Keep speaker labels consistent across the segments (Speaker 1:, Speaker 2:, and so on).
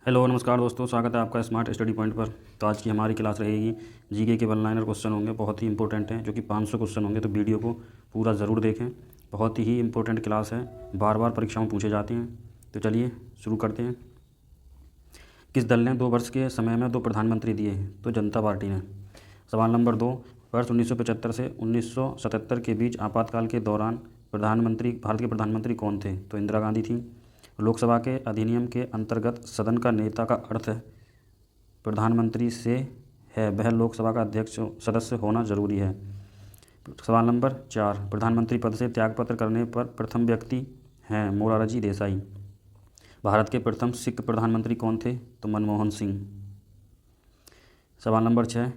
Speaker 1: Hello नमस्कार दोस्तों, स्वागत है आपका स्मार्ट स्टडी पॉइंट पर। तो आज की हमारी क्लास रहेगी जीके के वन लाइनर क्वेश्चन होंगे, बहुत ही इंपॉर्टेंट हैं, जो कि 500 क्वेश्चन होंगे। तो वीडियो को पूरा ज़रूर देखें, बहुत ही इंपॉर्टेंट क्लास है, बार बार परीक्षाओं में पूछे जाते हैं। तो चलिए शुरू करते हैं। किस दल ने 2 वर्ष के समय में 2 प्रधानमंत्री दिए? तो जनता पार्टी ने। सवाल नंबर 2, वर्ष 1975 से 1977 के बीच आपातकाल के दौरान भारत के प्रधानमंत्री कौन थे? तो इंदिरा गांधी थी। लोकसभा के अधिनियम के अंतर्गत सदन का नेता का अर्थ प्रधानमंत्री से है, वह लोकसभा का अध्यक्ष सदस्य होना जरूरी है। सवाल नंबर 4, प्रधानमंत्री पद से त्यागपत्र करने पर प्रथम व्यक्ति हैं मोरारजी देसाई। भारत के प्रथम सिख प्रधानमंत्री कौन थे? तो मनमोहन सिंह। सवाल नंबर 6,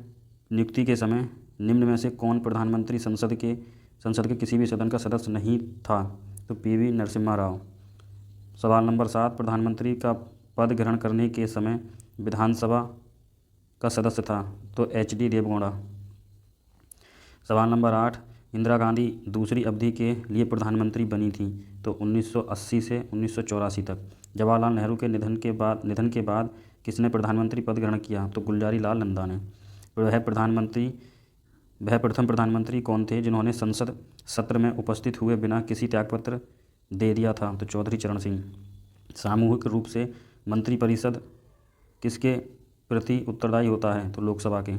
Speaker 1: नियुक्ति के समय निम्न में से कौन प्रधानमंत्री संसद के किसी भी सदन का सदस्य नहीं था? तो पीवी नरसिम्हा राव। सवाल नंबर 7, प्रधानमंत्री का पद ग्रहण करने के समय विधानसभा का सदस्य था? तो एचडी देवगौड़ा। सवाल नंबर 8, इंदिरा गांधी दूसरी अवधि के लिए प्रधानमंत्री बनी थी? तो 1980 से 1984 तक। जवाहरलाल नेहरू के निधन के बाद किसने प्रधानमंत्री पद ग्रहण किया? तो गुलजारी लाल नंदा ने। वह प्रथम प्रधानमंत्री कौन थे जिन्होंने संसद सत्र में उपस्थित हुए बिना किसी त्यागपत्र दे दिया था? तो चौधरी चरण सिंह। सामूहिक रूप से मंत्रिपरिषद किसके प्रति उत्तरदायी होता है? तो लोकसभा के।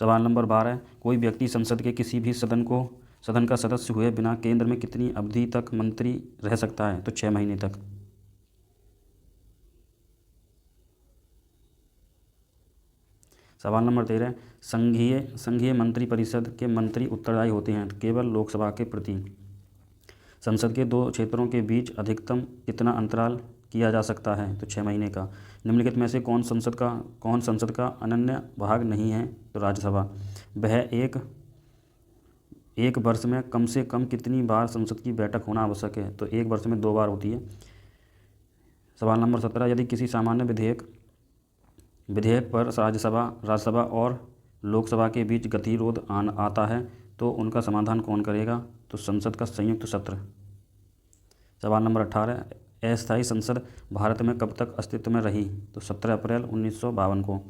Speaker 1: सवाल नंबर 12, कोई व्यक्ति संसद के किसी भी सदन का सदस्य हुए बिना केंद्र में कितनी अवधि तक मंत्री रह सकता है? तो 6 महीने तक। सवाल नंबर 13, संघीय मंत्रिपरिषद के मंत्री उत्तरदायी होते हैं केवल लोकसभा के प्रति। संसद के 2 क्षेत्रों के बीच अधिकतम कितना अंतराल किया जा सकता है? तो 6 महीने का। निम्नलिखित में से कौन संसद का अनन्य भाग नहीं है? तो राज्यसभा। वह एक वर्ष में कम से कम कितनी बार संसद की बैठक होना आवश्यक है? तो 1 वर्ष में 2 बार होती है। सवाल नंबर 17, यदि किसी सामान्य विधेयक पर राज्यसभा और लोकसभा के बीच गतिरोध आता है तो उनका समाधान कौन करेगा? तो संसद का संयुक्त सत्र। सवाल नंबर 18, अस्थायी संसद भारत में कब तक अस्तित्व में रही? तो 17 अप्रैल 1952 को।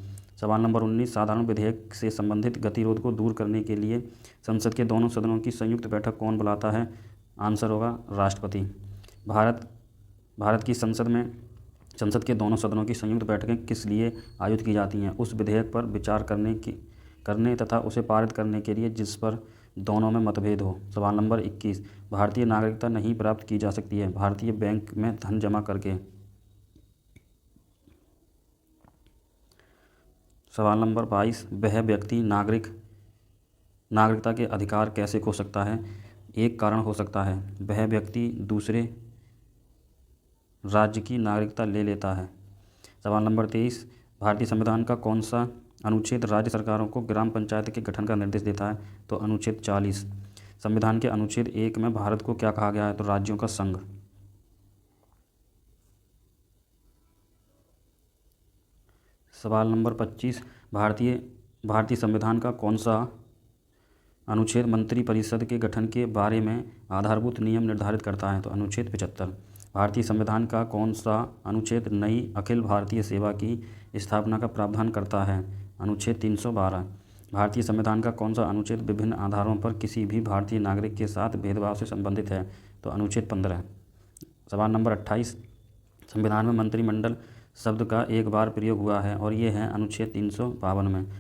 Speaker 1: सवाल नंबर 19, साधारण विधेयक से संबंधित गतिरोध को दूर करने के लिए संसद के दोनों सदनों की संयुक्त बैठक कौन बुलाता है? आंसर होगा राष्ट्रपति। भारत की संसद के दोनों सदनों की संयुक्त बैठकें किस लिए आयोजित की जाती हैं? उस विधेयक पर विचार करने तथा उसे पारित करने के लिए जिस पर दोनों में मतभेद हो। सवाल नंबर 21, भारतीय नागरिकता नहीं प्राप्त की जा सकती है भारतीय बैंक में धन जमा करके। सवाल नंबर 22, वह व्यक्ति नागरिकता के अधिकार कैसे खो सकता है? एक कारण हो सकता है, वह व्यक्ति दूसरे राज्य की नागरिकता ले लेता है। सवाल नंबर 23, भारतीय संविधान का कौन सा अनुच्छेद राज्य सरकारों को ग्राम पंचायत के गठन का निर्देश देता है? तो अनुच्छेद 40। संविधान के अनुच्छेद 1 में भारत को क्या कहा गया है? तो राज्यों का संघ। सवाल नंबर 25, भारतीय संविधान का कौन सा अनुच्छेद मंत्रिपरिषद के गठन के बारे में आधारभूत नियम निर्धारित करता है? तो अनुच्छेद 75। भारतीय संविधान का कौन सा अनुच्छेद नई अखिल भारतीय सेवा की स्थापना का प्रावधान करता है? अनुच्छेद 312। भारतीय संविधान का कौन सा अनुच्छेद विभिन्न आधारों पर किसी भी भारतीय नागरिक के साथ भेदभाव से संबंधित है? तो अनुच्छेद 15। सवाल नंबर 28, संविधान में मंत्रिमंडल शब्द का एक बार प्रयोग हुआ है और ये है अनुच्छेद 352 में।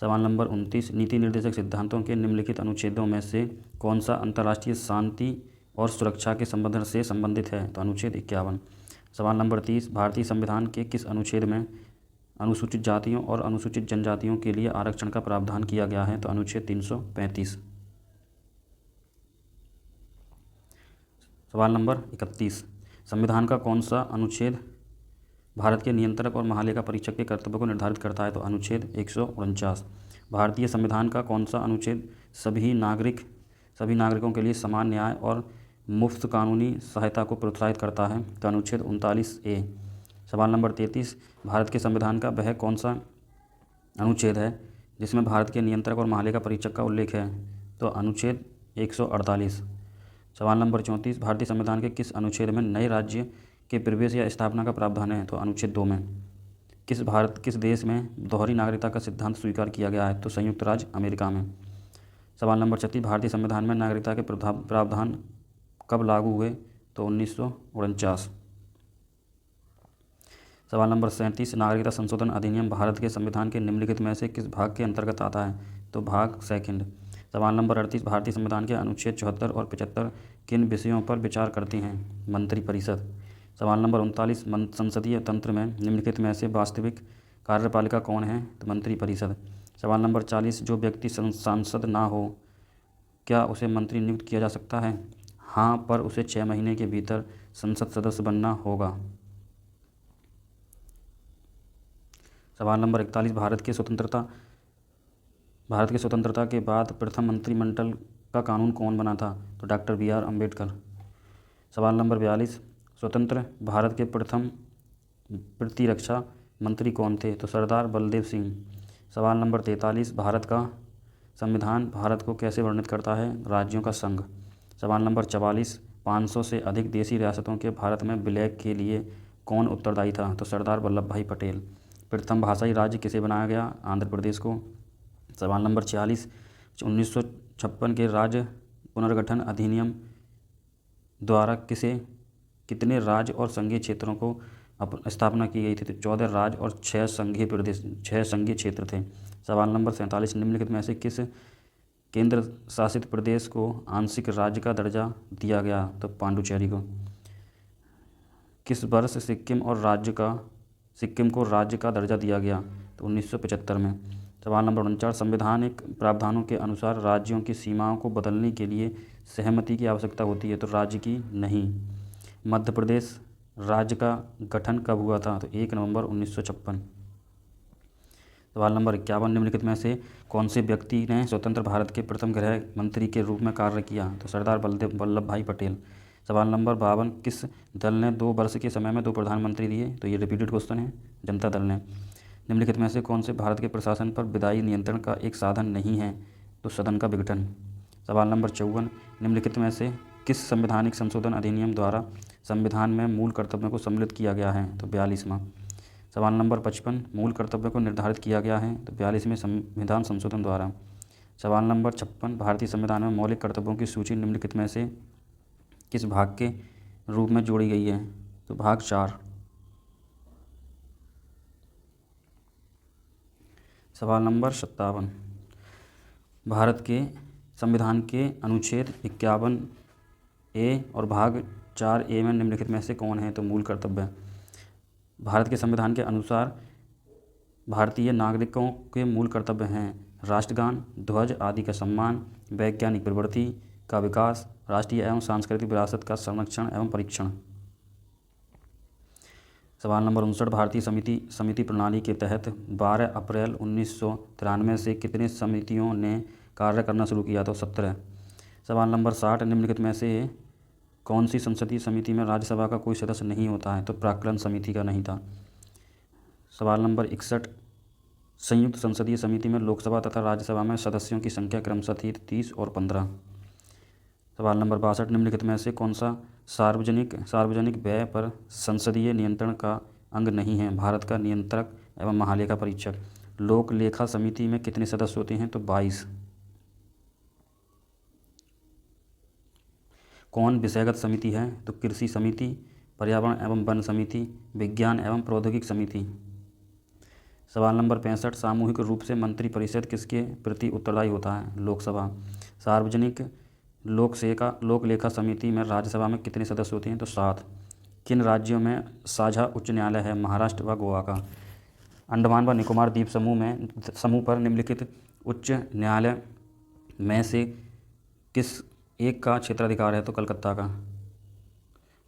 Speaker 1: सवाल नंबर 29, नीति निर्देशक सिद्धांतों के निम्नलिखित अनुच्छेदों में से कौन सा अंतर्राष्ट्रीय शांति और सुरक्षा के संबंध से संबंधित है? तो अनुच्छेद 51। सवाल नंबर 30, भारतीय संविधान के किस अनुच्छेद में अनुसूचित जातियों और अनुसूचित जनजातियों के लिए आरक्षण का प्रावधान किया गया है? तो अनुच्छेद 335। सवाल नंबर 31, संविधान का कौन सा अनुच्छेद भारत के नियंत्रक और महालेखा परीक्षक के कर्तव्य को निर्धारित करता है? तो अनुच्छेद 149। भारतीय संविधान का कौन सा अनुच्छेद सभी नागरिकों के लिए समान न्याय और मुफ्त कानूनी सहायता को प्रोत्साहित करता है? तो अनुच्छेद 39A। सवाल नंबर 33, भारत के संविधान का वह कौन सा अनुच्छेद है जिसमें भारत के नियंत्रक और महालेखा परीक्षक का उल्लेख है? तो अनुच्छेद 148। सवाल नंबर 34, भारतीय संविधान के किस अनुच्छेद में नए राज्य के प्रवेश या स्थापना का प्रावधान है? तो अनुच्छेद 2 में। किस देश में दोहरी नागरिकता का सिद्धांत स्वीकार किया गया है? तो संयुक्त राज्य अमेरिका में। सवाल नंबर 36, भारतीय संविधान में नागरिकता के प्रावधान कब लागू हुए? तो 1949। सवाल नंबर 37, नागरिकता संशोधन अधिनियम भारत के संविधान के निम्नलिखित में से किस भाग के अंतर्गत आता है? तो भाग सेकंड। सवाल नंबर 38, भारतीय संविधान के अनुच्छेद 74 और 75 किन विषयों पर विचार करती हैं? मंत्रिपरिषद। सवाल नंबर 39, संसदीय तंत्र में निम्नलिखित में से वास्तविक कार्यपालिका कौन है? तो मंत्रिपरिषद। सवाल नंबर 40, जो व्यक्ति सांसद ना हो क्या उसे मंत्री नियुक्त किया जा सकता है? हाँ, पर उसे 6 महीने के भीतर संसद सदस्य बनना होगा। सवाल नंबर 41, भारत की स्वतंत्रता के बाद प्रथम मंत्रिमंडल का कानून कौन बना था? तो डॉक्टर BR अम्बेडकर। सवाल नंबर 42, स्वतंत्र भारत के प्रथम प्रतिरक्षा मंत्री कौन थे? तो सरदार बलदेव सिंह। सवाल नंबर 43, भारत का संविधान भारत को कैसे वर्णित करता है? राज्यों का संघ। सवाल नंबर 44, 500 से अधिक देशी रियासतों के भारत में विलय के लिए कौन उत्तरदायी था? तो सरदार वल्लभ भाई पटेल। प्रथम भाषाई राज्य किसे बनाया गया? आंध्र प्रदेश को। सवाल नंबर 46, 1956 के राज्य पुनर्गठन अधिनियम द्वारा कितने राज्य और संघीय क्षेत्रों को स्थापना की गई थी? तो 14 राज्य और 6 संघीय क्षेत्र थे। सवाल नंबर 47, निम्नलिखित में से किस केंद्र शासित प्रदेश को आंशिक राज्य का दर्जा दिया गया? तो पांडुचेरी को। किस वर्ष सिक्किम को राज्य का दर्जा दिया गया? तो 1975 में। सवाल नंबर 49, संवैधानिक प्रावधानों के अनुसार राज्यों की सीमाओं को बदलने के लिए सहमति की आवश्यकता होती है? तो राज्य की नहीं। मध्य प्रदेश राज्य का गठन कब हुआ था? तो 1 नवंबर 1956। सवाल नंबर 51, निम्नलिखित में से कौन से व्यक्ति ने स्वतंत्र भारत के प्रथम गृह मंत्री के रूप में कार्य किया? तो सरदार वल्लभ भाई पटेल। सवाल नंबर 52, किस दल ने 2 वर्ष के समय में 2 प्रधानमंत्री दिए? तो ये रिपीटेड क्वेश्चन है। जनता दल ने। निम्नलिखित में से कौन से भारत के प्रशासन पर विधायी नियंत्रण का एक साधन नहीं है? तो सदन का विघटन। सवाल नंबर 54, निम्नलिखित में से किस संवैधानिक संशोधन अधिनियम द्वारा संविधान में मूल कर्तव्यों को सम्मिलित किया गया है? तो 42वां। सवाल नंबर 55, मूल कर्तव्यों को निर्धारित किया गया है? तो 42वें संविधान संशोधन द्वारा। सवाल नंबर 56, भारतीय संविधान में मौलिक कर्तव्यों की सूची निम्नलिखित में से किस भाग के रूप में जोड़ी गई है? तो भाग 4। सवाल नंबर 57, भारत के संविधान के अनुच्छेद 51A और भाग 4A में निम्नलिखित में से कौन है? तो मूल कर्तव्य। भारत के संविधान के अनुसार भारतीय नागरिकों के मूल कर्तव्य हैं राष्ट्रगान, ध्वज आदि का सम्मान, वैज्ञानिक प्रवृत्ति का विकास, राष्ट्रीय एवं सांस्कृतिक विरासत का संरक्षण एवं परीक्षण। सवाल नंबर 59, भारतीय समिति प्रणाली के तहत 12 अप्रैल 1993 से कितने समितियों ने कार्य करना शुरू किया? तो 17। सवाल नंबर 60, निम्नलिखित में से कौन सी संसदीय समिति में राज्यसभा का कोई सदस्य नहीं होता है? तो प्राक्कलन समिति का नहीं था। सवाल नंबर 61, संयुक्त संसदीय समिति में लोकसभा तथा राज्यसभा में सदस्यों की संख्या क्रमशः थी 30 और 15। सवाल नंबर 62, निम्नलिखित में से कौन सा सार्वजनिक व्यय पर संसदीय नियंत्रण का अंग नहीं है? भारत का नियंत्रक एवं महालेखा परीक्षक। लोक लेखा समिति में कितने सदस्य होते हैं? तो 22। कौन विषयगत समिति है? तो कृषि समिति, पर्यावरण एवं वन समिति, विज्ञान एवं प्रौद्योगिकी समिति। सवाल नंबर 65, सामूहिक रूप से मंत्रिपरिषद किसके प्रति उत्तरदायी होता है? लोकसभा। सार्वजनिक लोक लेखा समिति में राज्यसभा में कितने सदस्य होते हैं? तो 7। किन राज्यों में साझा उच्च न्यायालय है? महाराष्ट्र व गोवा का। अंडमान व निकोबार द्वीप समूह पर निम्नलिखित उच्च न्यायालय में से किस एक का क्षेत्राधिकार है? तो कलकत्ता का।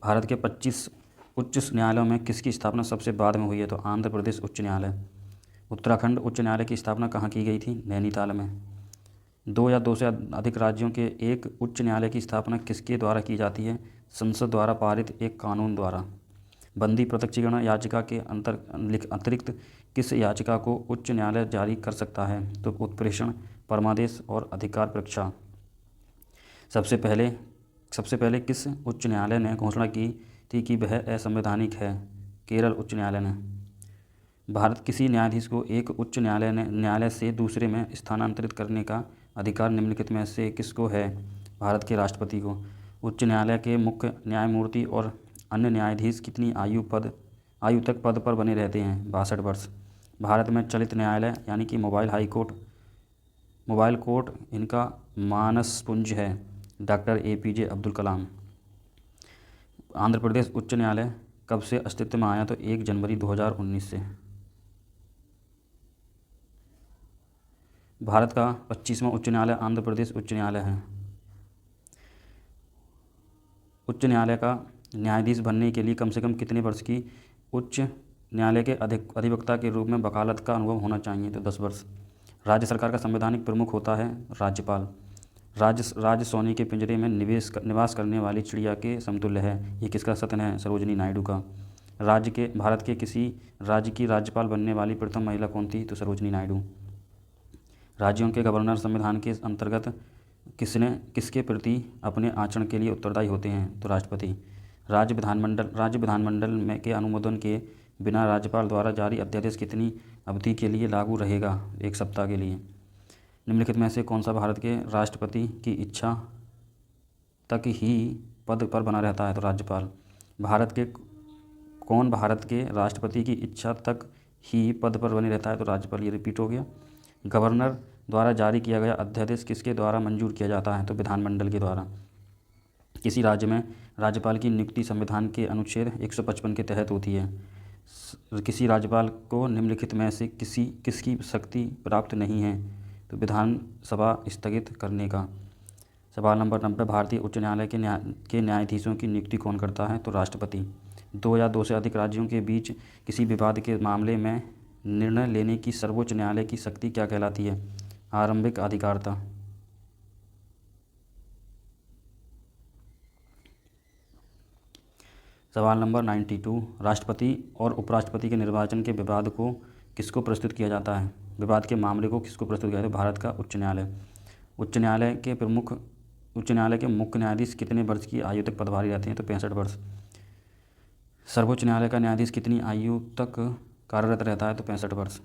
Speaker 1: भारत के 25 उच्च न्यायालयों में किसकी स्थापना सबसे बाद में हुई है? तो आंध्र प्रदेश उच्च न्यायालय। उत्तराखंड उच्च न्यायालय की स्थापना कहाँ की गई थी? नैनीताल में। 2 या 2 से अधिक राज्यों के एक उच्च न्यायालय की स्थापना किसके द्वारा की जाती है? संसद द्वारा पारित एक कानून द्वारा। बंदी प्रत्यक्षीकरण याचिका के अतिरिक्त किस याचिका को उच्च न्यायालय जारी कर सकता है? तो उत्प्रेषण, परमादेश और अधिकार परीक्षा। सबसे पहले किस उच्च न्यायालय ने घोषणा की थी कि वह असंवैधानिक है। केरल उच्च न्यायालय ने। भारत किसी न्यायाधीश को एक उच्च न्यायालय से दूसरे में स्थानांतरित करने का अधिकार निम्नलिखित में से किसको है? भारत के राष्ट्रपति को। उच्च न्यायालय के मुख्य न्यायमूर्ति और अन्य न्यायाधीश कितनी आयु तक पद पर बने रहते हैं? 62 वर्ष। भारत में चलित न्यायालय यानी कि मोबाइल कोर्ट इनका मानसपुंज है। Doctor APJ Abdul Kalam. आंध्र प्रदेश उच्च न्यायालय कब से अस्तित्व में आया? तो 1 जनवरी 2019 से। भारत का 25वां उच्च न्यायालय आंध्र प्रदेश उच्च न्यायालय है। उच्च न्यायालय का न्यायाधीश बनने के लिए कम से कम कितने वर्ष की उच्च न्यायालय के अधिवक्ता के रूप में वकालत का अनुभव होना चाहिए? तो 10 वर्ष। राज्य सरकार का संवैधानिक प्रमुख होता है राज्यपाल। राज्य सोने के पिंजरे में निवास करने वाली चिड़िया के समतुल्य है। ये किसका कथन है? सरोजिनी नायडू का। भारत के किसी राज्य की राज्यपाल बनने वाली प्रथम महिला कौन थी? तो सरोजिनी नायडू। राज्यों के गवर्नर संविधान के अंतर्गत किसके प्रति अपने आचरण के लिए उत्तरदायी होते हैं? तो राष्ट्रपति। राज्य विधानमंडल में के अनुमोदन के बिना राज्यपाल द्वारा जारी अध्यादेश कितनी अवधि के लिए लागू रहेगा? 1 सप्ताह के लिए। निम्नलिखित में से कौन सा भारत के राष्ट्रपति की इच्छा तक ही पद पर बना रहता है? तो राज्यपाल। भारत के राष्ट्रपति की इच्छा तक ही पद पर बने रहता है? तो राज्यपाल। ये रिपीट हो गया। गवर्नर द्वारा जारी किया गया अध्यादेश किसके द्वारा मंजूर किया जाता है? तो विधानमंडल के द्वारा। किसी राज्य में राज्यपाल की नियुक्ति संविधान के अनुच्छेद 155 के तहत होती है। किसी राज्यपाल को निम्नलिखित में से किसकी शक्ति प्राप्त नहीं है? तो विधानसभा स्थगित करने का। सवाल नंबर 90। भारतीय उच्च न्यायालय के न्यायाधीशों की नियुक्ति कौन करता है? तो राष्ट्रपति। 2 या 2 से अधिक राज्यों के बीच किसी विवाद के मामले में निर्णय लेने की सर्वोच्च न्यायालय की शक्ति क्या कहलाती है? आरंभिक अधिकारिता। सवाल नंबर 92। राष्ट्रपति और उपराष्ट्रपति के निर्वाचन के विवाद को किसको प्रस्तुत किया जाता है? विवाद के मामले को किसको प्रस्तुत किया जाता है? भारत का उच्च न्यायालय। उच्च न्यायालय के मुख्य न्यायाधीश कितने वर्ष की आयु तक पदभारी रहते हैं? तो 65 वर्ष। सर्वोच्च न्यायालय का न्यायाधीश कितनी आयु तक कार्यरत रहता है? तो 65 वर्ष।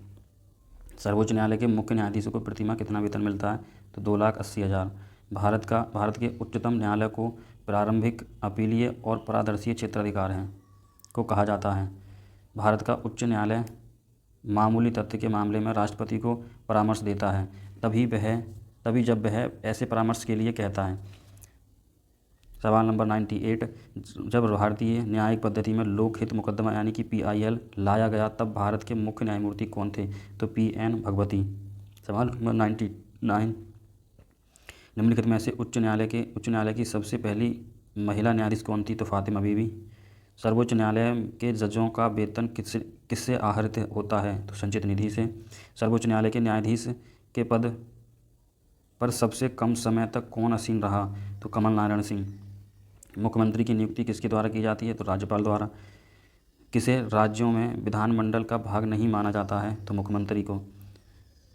Speaker 1: सर्वोच्च न्यायालय के मुख्य न्यायाधीशों को प्रतिमाह कितना वेतन मिलता है? तो 2,80,000। भारत के उच्चतम न्यायालय को प्रारंभिक, अपीलीय और परादर्शीय क्षेत्राधिकार को कहा जाता है। भारत का उच्च न्यायालय मामूली तथ्य के मामले में राष्ट्रपति को परामर्श देता है तभी जब वह ऐसे परामर्श के लिए कहता है। सवाल नंबर 98। जब भारतीय न्यायिक पद्धति में लोकहित मुकदमा यानी कि PIL लाया गया तब भारत के मुख्य न्यायमूर्ति कौन थे? तो PN भगवती। सवाल नंबर 99। निम्नलिखित में से उच्च न्यायालय की सबसे पहली महिला न्यायाधीश कौन थी? तो फातिमा बीबी। सर्वोच्च न्यायालय के जजों का वेतन किससे आहरित होता है? तो संचित निधि से। सर्वोच्च न्यायालय के न्यायाधीश के पद पर सबसे कम समय तक कौन आसीन रहा? तो कमल नारायण सिंह। मुख्यमंत्री की नियुक्ति किसके द्वारा की जाती है? तो राज्यपाल द्वारा। किसे राज्यों में विधानमंडल का भाग नहीं माना जाता है? तो मुख्यमंत्री को।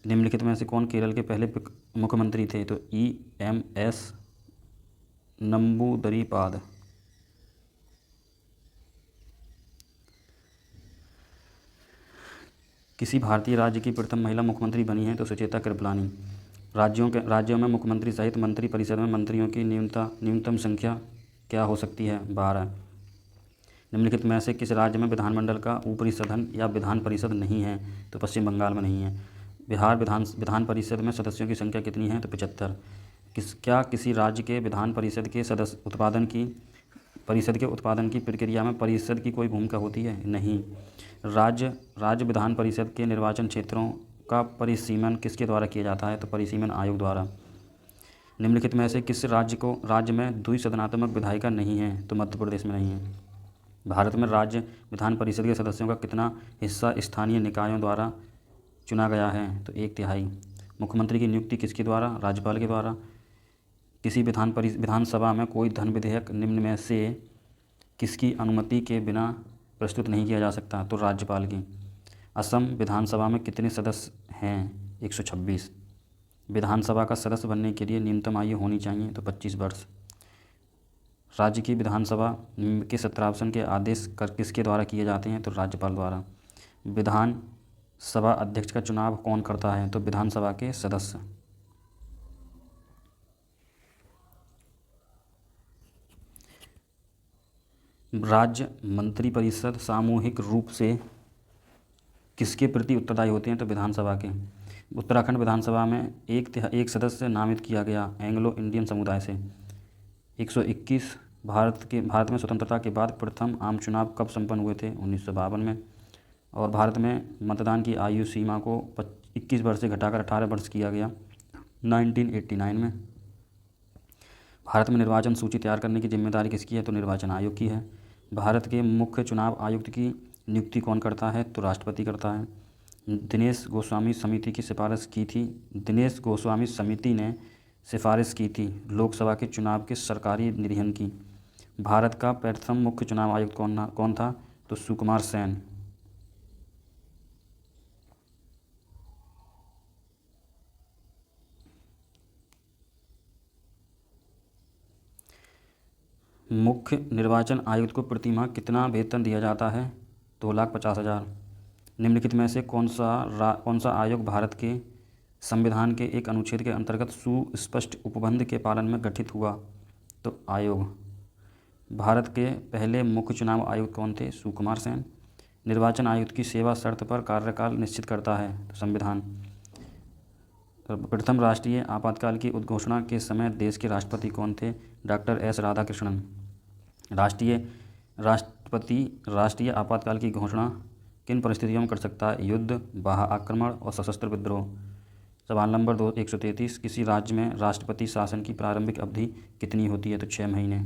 Speaker 1: निम्नलिखित में से कौन केरल के पहले मुख्यमंत्री थे? तो EMS नंबूदरीपाद। किसी भारतीय राज्य की प्रथम महिला मुख्यमंत्री बनी है? तो सुचेता कृपलानी। राज्यों में मुख्यमंत्री सहित मंत्री परिषद में मंत्रियों की न्यूनतम संख्या क्या हो सकती है? 12। निम्नलिखित में से किस राज्य में विधानमंडल का ऊपरी सदन या विधान परिषद नहीं है? तो पश्चिम बंगाल में नहीं है। बिहार विधान परिषद में सदस्यों की संख्या कितनी है? तो 75। क्या किसी राज्य के विधान परिषद के उत्पादन की प्रक्रिया में परिषद की कोई भूमिका होती है? नहीं। राज्य विधान परिषद के निर्वाचन क्षेत्रों का परिसीमन किसके द्वारा किया जाता है? तो परिसीमन आयोग द्वारा। निम्नलिखित में से किस राज्य में द्विसदनात्मक विधायिका नहीं है? तो मध्य प्रदेश में नहीं है। भारत में राज्य विधान परिषद के सदस्यों का कितना हिस्सा स्थानीय निकायों द्वारा चुना गया है? तो 1/3। मुख्यमंत्री की नियुक्ति किसके द्वारा? राज्यपाल के द्वारा। किसी विधानसभा में कोई धन विधेयक निम्न में से किसकी अनुमति के बिना प्रस्तुत नहीं किया जा सकता? तो राज्यपाल की। असम विधानसभा में कितने सदस्य हैं? 126। विधानसभा का सदस्य बनने के लिए न्यूनतम आयु होनी चाहिए? तो 25 वर्ष। राज्य की विधानसभा के सत्रावसान के आदेश किसके द्वारा किए जाते हैं? तो राज्यपाल द्वारा। विधान सभा अध्यक्ष का चुनाव कौन करता है? तो विधानसभा के सदस्य। राज्य मंत्रिपरिषद सामूहिक रूप से किसके प्रति उत्तरदायी होते हैं? तो विधानसभा के। उत्तराखंड विधानसभा में एक सदस्य नामित किया गया एंग्लो इंडियन समुदाय से। 121 भारत में स्वतंत्रता के बाद प्रथम आम चुनाव कब संपन्न हुए थे? 1952 में। और भारत में मतदान की आयु सीमा को 21 वर्ष से घटाकर 18 वर्ष किया गया 1989 में। भारत में निर्वाचन सूची तैयार करने की जिम्मेदारी किसकी है? तो निर्वाचन आयोग की है। भारत के मुख्य चुनाव आयुक्त की नियुक्ति कौन करता है? तो राष्ट्रपति करता है। दिनेश गोस्वामी समिति की सिफारिश की थी दिनेश गोस्वामी समिति ने सिफारिश की थी लोकसभा के चुनाव के सरकारी निरीक्षण की। भारत का प्रथम मुख्य चुनाव आयुक्त कौन था? तो सुकुमार सेन। मुख्य निर्वाचन आयुक्त को प्रतिमाह कितना वेतन दिया जाता है? 2,50,000। निम्नलिखित में से कौन सा आयोग भारत के संविधान के एक अनुच्छेद के अंतर्गत सुस्पष्ट उपबंध के पालन में गठित हुआ? तो आयोग। भारत के पहले मुख्य चुनाव आयुक्त कौन थे? सुकुमार सेन। निर्वाचन आयुक्त की सेवा शर्त पर कार्यकाल निश्चित करता है? तो संविधान। प्रथम राष्ट्रीय आपातकाल की उद्घोषणा के समय देश के राष्ट्रपति कौन थे? Doctor S Radhakrishnan. राष्ट्रीय आपातकाल की घोषणा किन परिस्थितियों में कर सकता है? युद्ध, बाह्य आक्रमण और सशस्त्र विद्रोह। सवाल नंबर 133 किसी राज्य में राष्ट्रपति शासन की प्रारंभिक अवधि कितनी होती है? तो 6 महीने।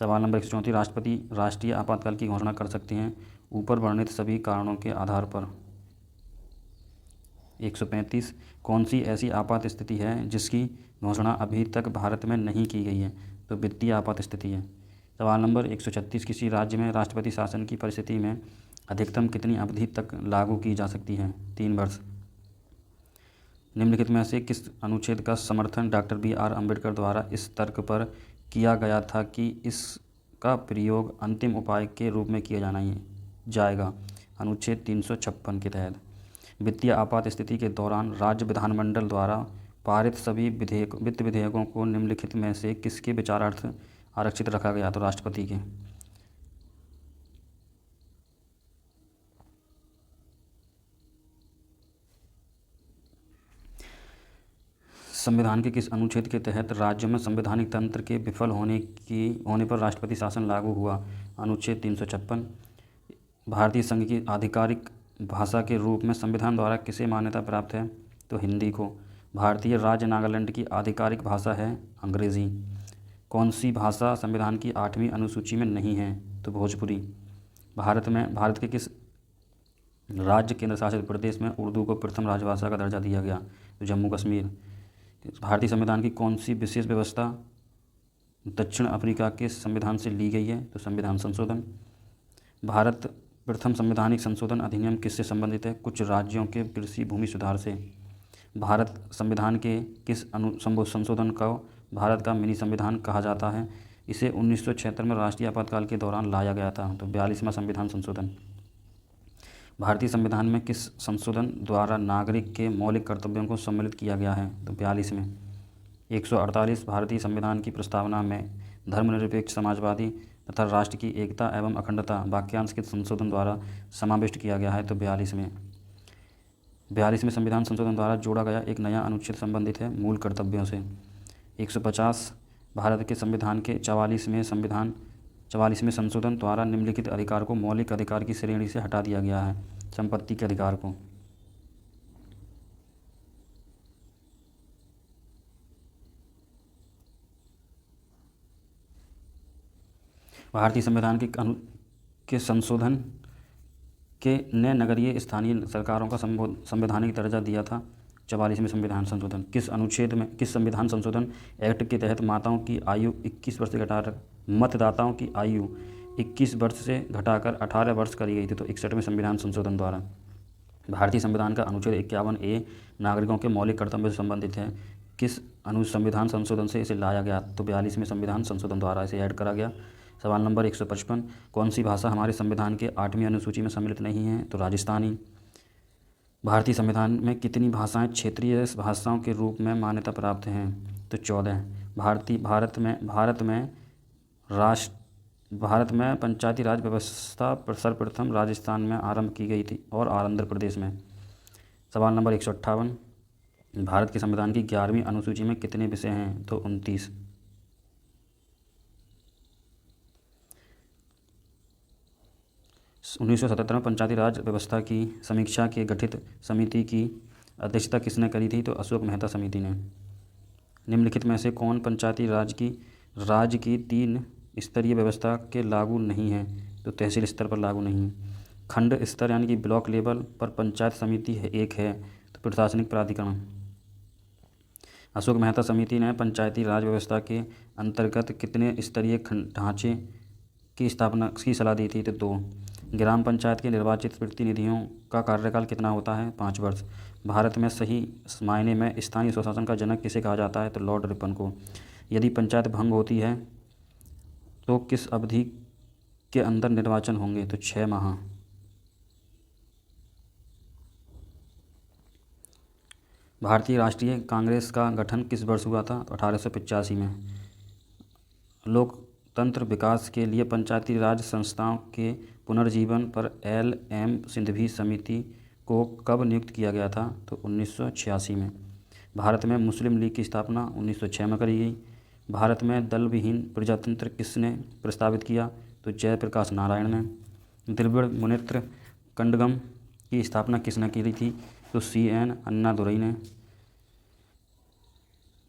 Speaker 1: सवाल नंबर 134 राष्ट्रपति राष्ट्रीय आपातकाल की घोषणा कर सकते हैं ऊपर वर्णित सभी कारणों के आधार पर। 135 कौन सी ऐसी आपात स्थिति है जिसकी घोषणा अभी तक भारत में नहीं की गई है? तो वित्तीय आपात स्थिति है। सवाल नंबर 136 किसी राज्य में राष्ट्रपति शासन की परिस्थिति में अधिकतम कितनी अवधि तक लागू की जा सकती है? 3 वर्ष। निम्नलिखित में से किस अनुच्छेद का समर्थन डॉक्टर BR अम्बेडकर द्वारा इस तर्क पर किया गया था कि इसका प्रयोग अंतिम उपाय के रूप में किया जाएगा? अनुच्छेद 356 के तहत। वित्तीय आपात स्थिति के दौरान राज्य विधानमंडल द्वारा पारित सभी वित्त विधेयकों को निम्नलिखित में से किसके विचारार्थ आरक्षित रखा गया? तो राष्ट्रपति के। संविधान के किस अनुच्छेद के तहत राज्यों में संवैधानिक तंत्र के विफल होने पर राष्ट्रपति शासन लागू हुआ? अनुच्छेद 356। भारतीय संघ की आधिकारिक भाषा के रूप में संविधान द्वारा किसे मान्यता प्राप्त है? तो हिंदी को। भारतीय राज्य नागालैंड की आधिकारिक भाषा है अंग्रेज़ी। कौन सी भाषा संविधान की 8वीं अनुसूची में नहीं है? तो भोजपुरी। भारत के किस राज्य केंद्र शासित प्रदेश में उर्दू को प्रथम राजभाषा का दर्जा दिया गया? तो जम्मू कश्मीर। भारतीय संविधान की कौन सी विशेष व्यवस्था दक्षिण अफ्रीका के संविधान से ली गई है? तो संविधान संशोधन। भारत प्रथम संवैधानिक संशोधन अधिनियम किससे संबंधित है? कुछ राज्यों के कृषि भूमि सुधार से। भारत संविधान के किस संशोधन को भारत का मिनी संविधान कहा जाता है? इसे 1976 में राष्ट्रीय आपातकाल के दौरान लाया गया था। तो 42वां संविधान संशोधन। भारतीय संविधान में किस संशोधन द्वारा नागरिक के मौलिक कर्तव्यों को सम्मिलित किया गया है? तो 42वें। 148 भारतीय संविधान की प्रस्तावना में धर्मनिरपेक्ष समाजवादी तथा राष्ट्र की एकता एवं अखंडता वाक्यांश के संशोधन द्वारा समाविष्ट किया गया है? तो 42वें संविधान संशोधन द्वारा जोड़ा गया एक नया अनुच्छेद संबंधित है मूल कर्तव्यों से। 150 भारत के संविधान के 44वें संशोधन द्वारा निम्नलिखित अधिकार को मौलिक अधिकार की श्रेणी से हटा दिया गया है? संपत्ति के अधिकार को। भारतीय संविधान के संशोधन ने नगरीय स्थानीय सरकारों का संवैधानिक दर्जा दिया था। 44वें संविधान संशोधन किस संविधान संशोधन एक्ट के तहत मतदाताओं की आयु 21 वर्ष से घटाकर 18 वर्ष करी गई थी? तो 61वें संविधान संशोधन द्वारा। भारतीय संविधान का अनुच्छेद 51A नागरिकों के मौलिक कर्तव्यों से संबंधित है। किस संविधान संशोधन से इसे लाया गया? तो 42वें संविधान संशोधन द्वारा इसे ऐड करा गया। सवाल नंबर 155, कौन सी भाषा हमारे संविधान के 8वीं अनुसूची में सम्मिलित नहीं है? तो राजस्थानी। भारतीय संविधान में कितनी भाषाएं क्षेत्रीय भाषाओं के रूप में मान्यता प्राप्त हैं? तो 14। भारत में पंचायती राज व्यवस्था सर्वप्रथम राजस्थान में आरंभ की गई थी और आंध्र प्रदेश में। सवाल नंबर 158, भारत के संविधान की 11वीं अनुसूची में कितने विषय हैं? तो 29। 1977 में पंचायती राज व्यवस्था की समीक्षा के गठित समिति की अध्यक्षता किसने करी थी? तो अशोक मेहता समिति ने। निम्नलिखित में से कौन पंचायती राज की 3 स्तरीय व्यवस्था के लागू नहीं है? तो तहसील स्तर पर लागू नहीं है। खंड स्तर यानी कि ब्लॉक लेवल पर पंचायत समिति एक है, तो प्रशासनिक प्राधिकरण। अशोक मेहता समिति ने पंचायती राज व्यवस्था के अंतर्गत कितने स्तरीय ढांचे की स्थापना की सलाह दी थी? तो 2। ग्राम पंचायत के निर्वाचित प्रतिनिधियों का कार्यकाल कितना होता है? 5 वर्ष। भारत में सही मायने में स्थानीय स्वशासन का जनक किसे कहा जाता है? तो लॉर्ड रिपन को। यदि पंचायत भंग होती है तो किस अवधि के अंदर निर्वाचन होंगे? तो 6 माह। भारतीय राष्ट्रीय कांग्रेस का गठन किस वर्ष हुआ था? तो 1885 में। लोकतंत्र विकास के लिए पंचायती राज संस्थाओं के पुनर्जीवन पर L.M. सिंघवी समिति को कब नियुक्त किया गया था? तो 1986 में। भारत में मुस्लिम लीग की स्थापना 1906 में करी गई। भारत में दल विहीन प्रजातंत्र किसने प्रस्तावित किया? तो जयप्रकाश नारायण ने। द्रविड़ मुनेत्र कड़गम की स्थापना किसने की थी? तो C.N. अन्नादुरई ने।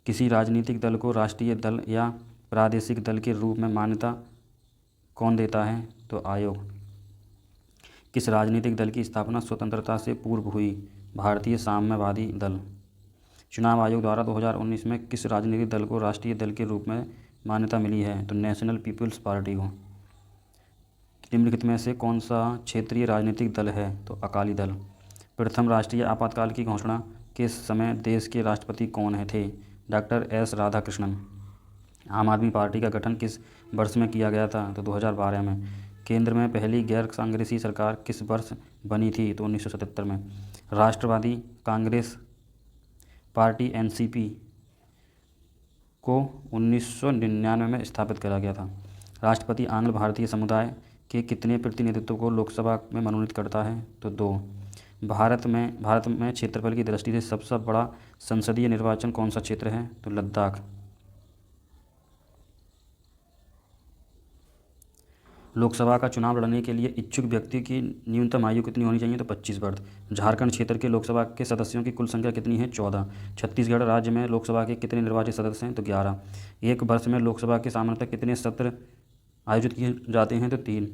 Speaker 1: किसी राजनीतिक दल को राष्ट्रीय दल या प्रादेशिक दल के रूप में मान्यता कौन देता है? तो आयोग। किस राजनीतिक दल की स्थापना स्वतंत्रता से पूर्व हुई? भारतीय साम्यवादी दल। चुनाव आयोग द्वारा 2019 में किस राजनीतिक दल को राष्ट्रीय दल के रूप में मान्यता मिली है? तो नेशनल पीपल्स पार्टी को। निम्नलिखित में से कौन सा क्षेत्रीय राजनीतिक दल है? तो अकाली दल। प्रथम राष्ट्रीय आपातकाल की घोषणा के समय देश के राष्ट्रपति कौन थे? Doctor S. राधाकृष्णन। आम आदमी पार्टी का गठन किस वर्ष में किया गया था? तो 2012 में। केंद्र में पहली गैर कांग्रेसी सरकार किस वर्ष बनी थी? तो 1977 में। राष्ट्रवादी कांग्रेस पार्टी NCP को 1999 में स्थापित करा गया था। राष्ट्रपति आंग्ल भारतीय समुदाय के कितने प्रतिनिधित्व को लोकसभा में मनोनीत करता है? तो 2। भारत में क्षेत्रफल की दृष्टि से सबसे बड़ा संसदीय निर्वाचन कौन सा क्षेत्र है? तो लद्दाख। लोकसभा का चुनाव लड़ने के लिए इच्छुक व्यक्ति की न्यूनतम आयु कितनी होनी चाहिए? तो 25 वर्ष। झारखंड क्षेत्र के लोकसभा के सदस्यों की कुल संख्या कितनी है? 14। छत्तीसगढ़ राज्य में लोकसभा के कितने निर्वाचित सदस्य हैं? तो 11। एक वर्ष में लोकसभा के सामान्यतः कितने सत्र आयोजित किए जाते हैं? तो 3।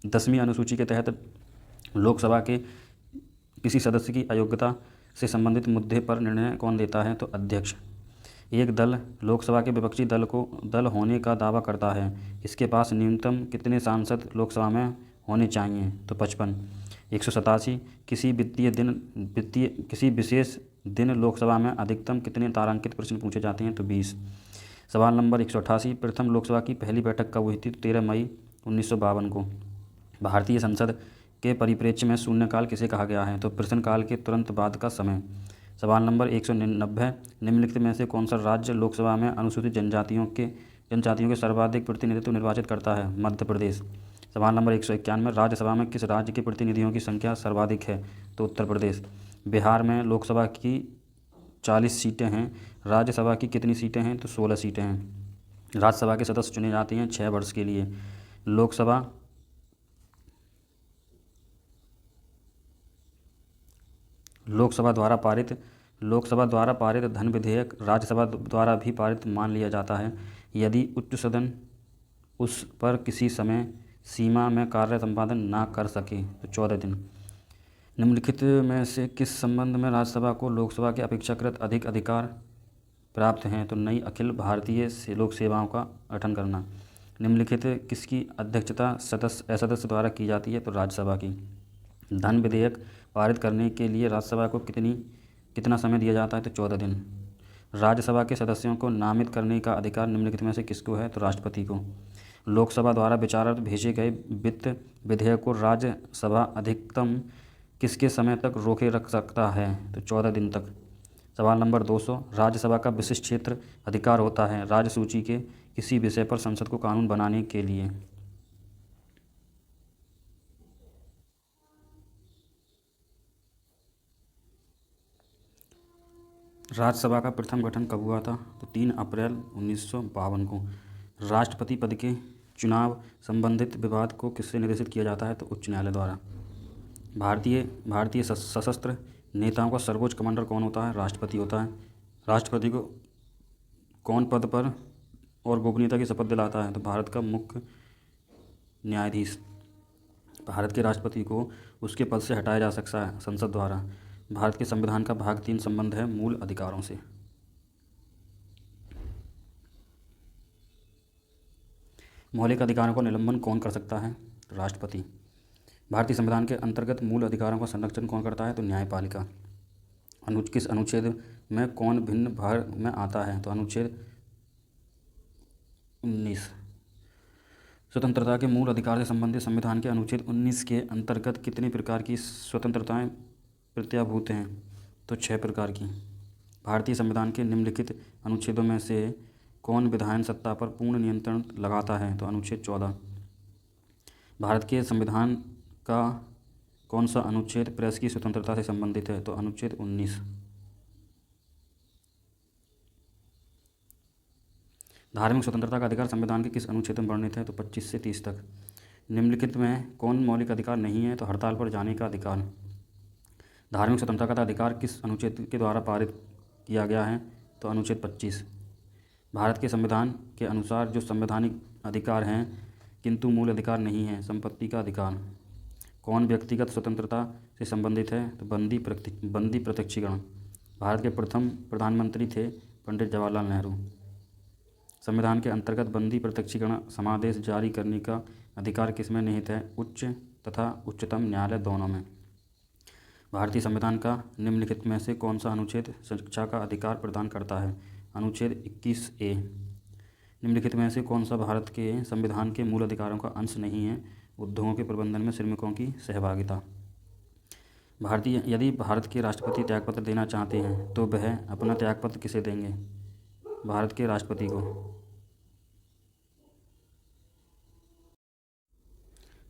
Speaker 1: 10वीं अनुसूची के तहत लोकसभा के किसी सदस्य की अयोग्यता से संबंधित मुद्दे पर निर्णय कौन देता है? तो अध्यक्ष। एक दल लोकसभा के विपक्षी दल होने का दावा करता है, इसके पास न्यूनतम कितने सांसद लोकसभा में होने चाहिए? तो 55। 187। किसी विशेष दिन लोकसभा में अधिकतम कितने तारांकित प्रश्न पूछे जाते हैं? तो 20। सवाल नंबर 188, प्रथम लोकसभा की पहली बैठक कब हुई थी? 13 मई 1952 को। भारतीय संसद के परिप्रेक्ष्य में शून्यकाल किसे कहा गया है? तो प्रश्नकाल के तुरंत बाद का समय। सवाल नंबर 190, निम्नलिखित में से कौन सा राज्य लोकसभा में अनुसूचित जनजातियों के सर्वाधिक प्रतिनिधित्व निर्वाचित करता है? मध्य प्रदेश। सवाल नंबर 191, राज्यसभा में किस राज्य के प्रतिनिधियों की संख्या सर्वाधिक है? तो उत्तर प्रदेश। बिहार में लोकसभा की 40 सीटें हैं, राज्यसभा की कितनी सीटें हैं? तो 16 सीटें हैं। राज्यसभा के सदस्य चुने जाते हैं 6 वर्ष के लिए। लोकसभा द्वारा पारित धन विधेयक राज्यसभा द्वारा भी पारित मान लिया जाता है यदि उच्च सदन उस पर किसी समय सीमा में कार्य संपादन ना कर सके। तो 14 दिन। निम्नलिखित में से किस संबंध में राज्यसभा को लोकसभा के अपेक्षाकृत अधिक अधिकार प्राप्त हैं? तो नई अखिल भारतीय लोक सेवाओं का गठन करना। निम्नलिखित किसकी अध्यक्षता सदस्य द्वारा की जाती है? तो राज्यसभा की। धन विधेयक पारित करने के लिए राज्यसभा को कितना समय दिया जाता है? तो 14 दिन। राज्यसभा के सदस्यों को नामित करने का अधिकार निम्नलिखित में से किसको है? तो राष्ट्रपति को। लोकसभा द्वारा विचारार्थ भेजे गए वित्त विधेयक को राज्यसभा अधिकतम किसके समय तक रोके रख सकता है? तो 14 दिन तक। सवाल नंबर 200, राज्यसभा का विशिष्ट क्षेत्र अधिकार होता है राज्य सूची के किसी विषय पर संसद को कानून बनाने के लिए? राज्यसभा का प्रथम गठन कब हुआ था? तो 3 अप्रैल 1952 को। राष्ट्रपति पद के चुनाव संबंधित विवाद को किससे निर्देशित किया जाता है? तो उच्च न्यायालय द्वारा। भारतीय सशस्त्र नेताओं का सर्वोच्च कमांडर कौन होता है? राष्ट्रपति होता है। राष्ट्रपति को कौन पद पर और गोपनीयता की शपथ दिलाता है? तो भारत का मुख्य न्यायाधीश। भारत के राष्ट्रपति को उसके पद से हटाया जा सकता है संसद द्वारा। भारत के संविधान का भाग 3 संबंध है मूल अधिकारों से। मौलिक अधिकारों का निलंबन कौन कर सकता है? राष्ट्रपति। भारतीय संविधान के अंतर्गत मूल अधिकारों का संरक्षण कौन करता है? तो न्यायपालिका। किस अनुच्छेद में कौन भिन्न भाग में आता है? तो अनुच्छेद 19। स्वतंत्रता के मूल अधिकार से संबंधित संविधान के अनुच्छेद 19 के अंतर्गत कितनी प्रकार की स्वतंत्रताएं प्रत्याभूत हैं? तो 6 प्रकार की। भारतीय संविधान के निम्नलिखित अनुच्छेदों में से कौन विधायन सत्ता पर पूर्ण नियंत्रण लगाता है? तो अनुच्छेद 14। भारत के संविधान का कौन सा अनुच्छेद प्रेस की स्वतंत्रता से संबंधित है? तो अनुच्छेद 19। धार्मिक स्वतंत्रता का अधिकार संविधान के किस अनुच्छेद में वर्णित है? तो 25 से 30 तक। निम्नलिखित में कौन मौलिक अधिकार नहीं है? तो हड़ताल पर जाने का अधिकार। धार्मिक स्वतंत्रता का अधिकार किस अनुच्छेद के द्वारा पारित किया गया है? तो अनुच्छेद 25। भारत के संविधान के अनुसार जो संवैधानिक अधिकार हैं किंतु मूल अधिकार नहीं है, संपत्ति का अधिकार। कौन व्यक्तिगत स्वतंत्रता से संबंधित है? तो बंदी प्रत्यक्षीकरण। भारत के प्रथम प्रधानमंत्री थे पंडित जवाहरलाल नेहरू। संविधान के अंतर्गत बंदी प्रत्यक्षीकरण समादेश जारी करने का अधिकार किसमें निहित है? उच्च तथा उच्चतम न्यायालय दोनों में। भारतीय संविधान का निम्नलिखित में से कौन सा अनुच्छेद शिक्षा का अधिकार प्रदान करता है? अनुच्छेद 21A। निम्नलिखित में से कौन सा भारत के संविधान के मूल अधिकारों का अंश नहीं है? उद्योगों के प्रबंधन में श्रमिकों की सहभागिता। यदि भारत के राष्ट्रपति त्यागपत्र देना चाहते हैं तो वह अपना त्यागपत्र किसे देंगे? भारत के राष्ट्रपति को।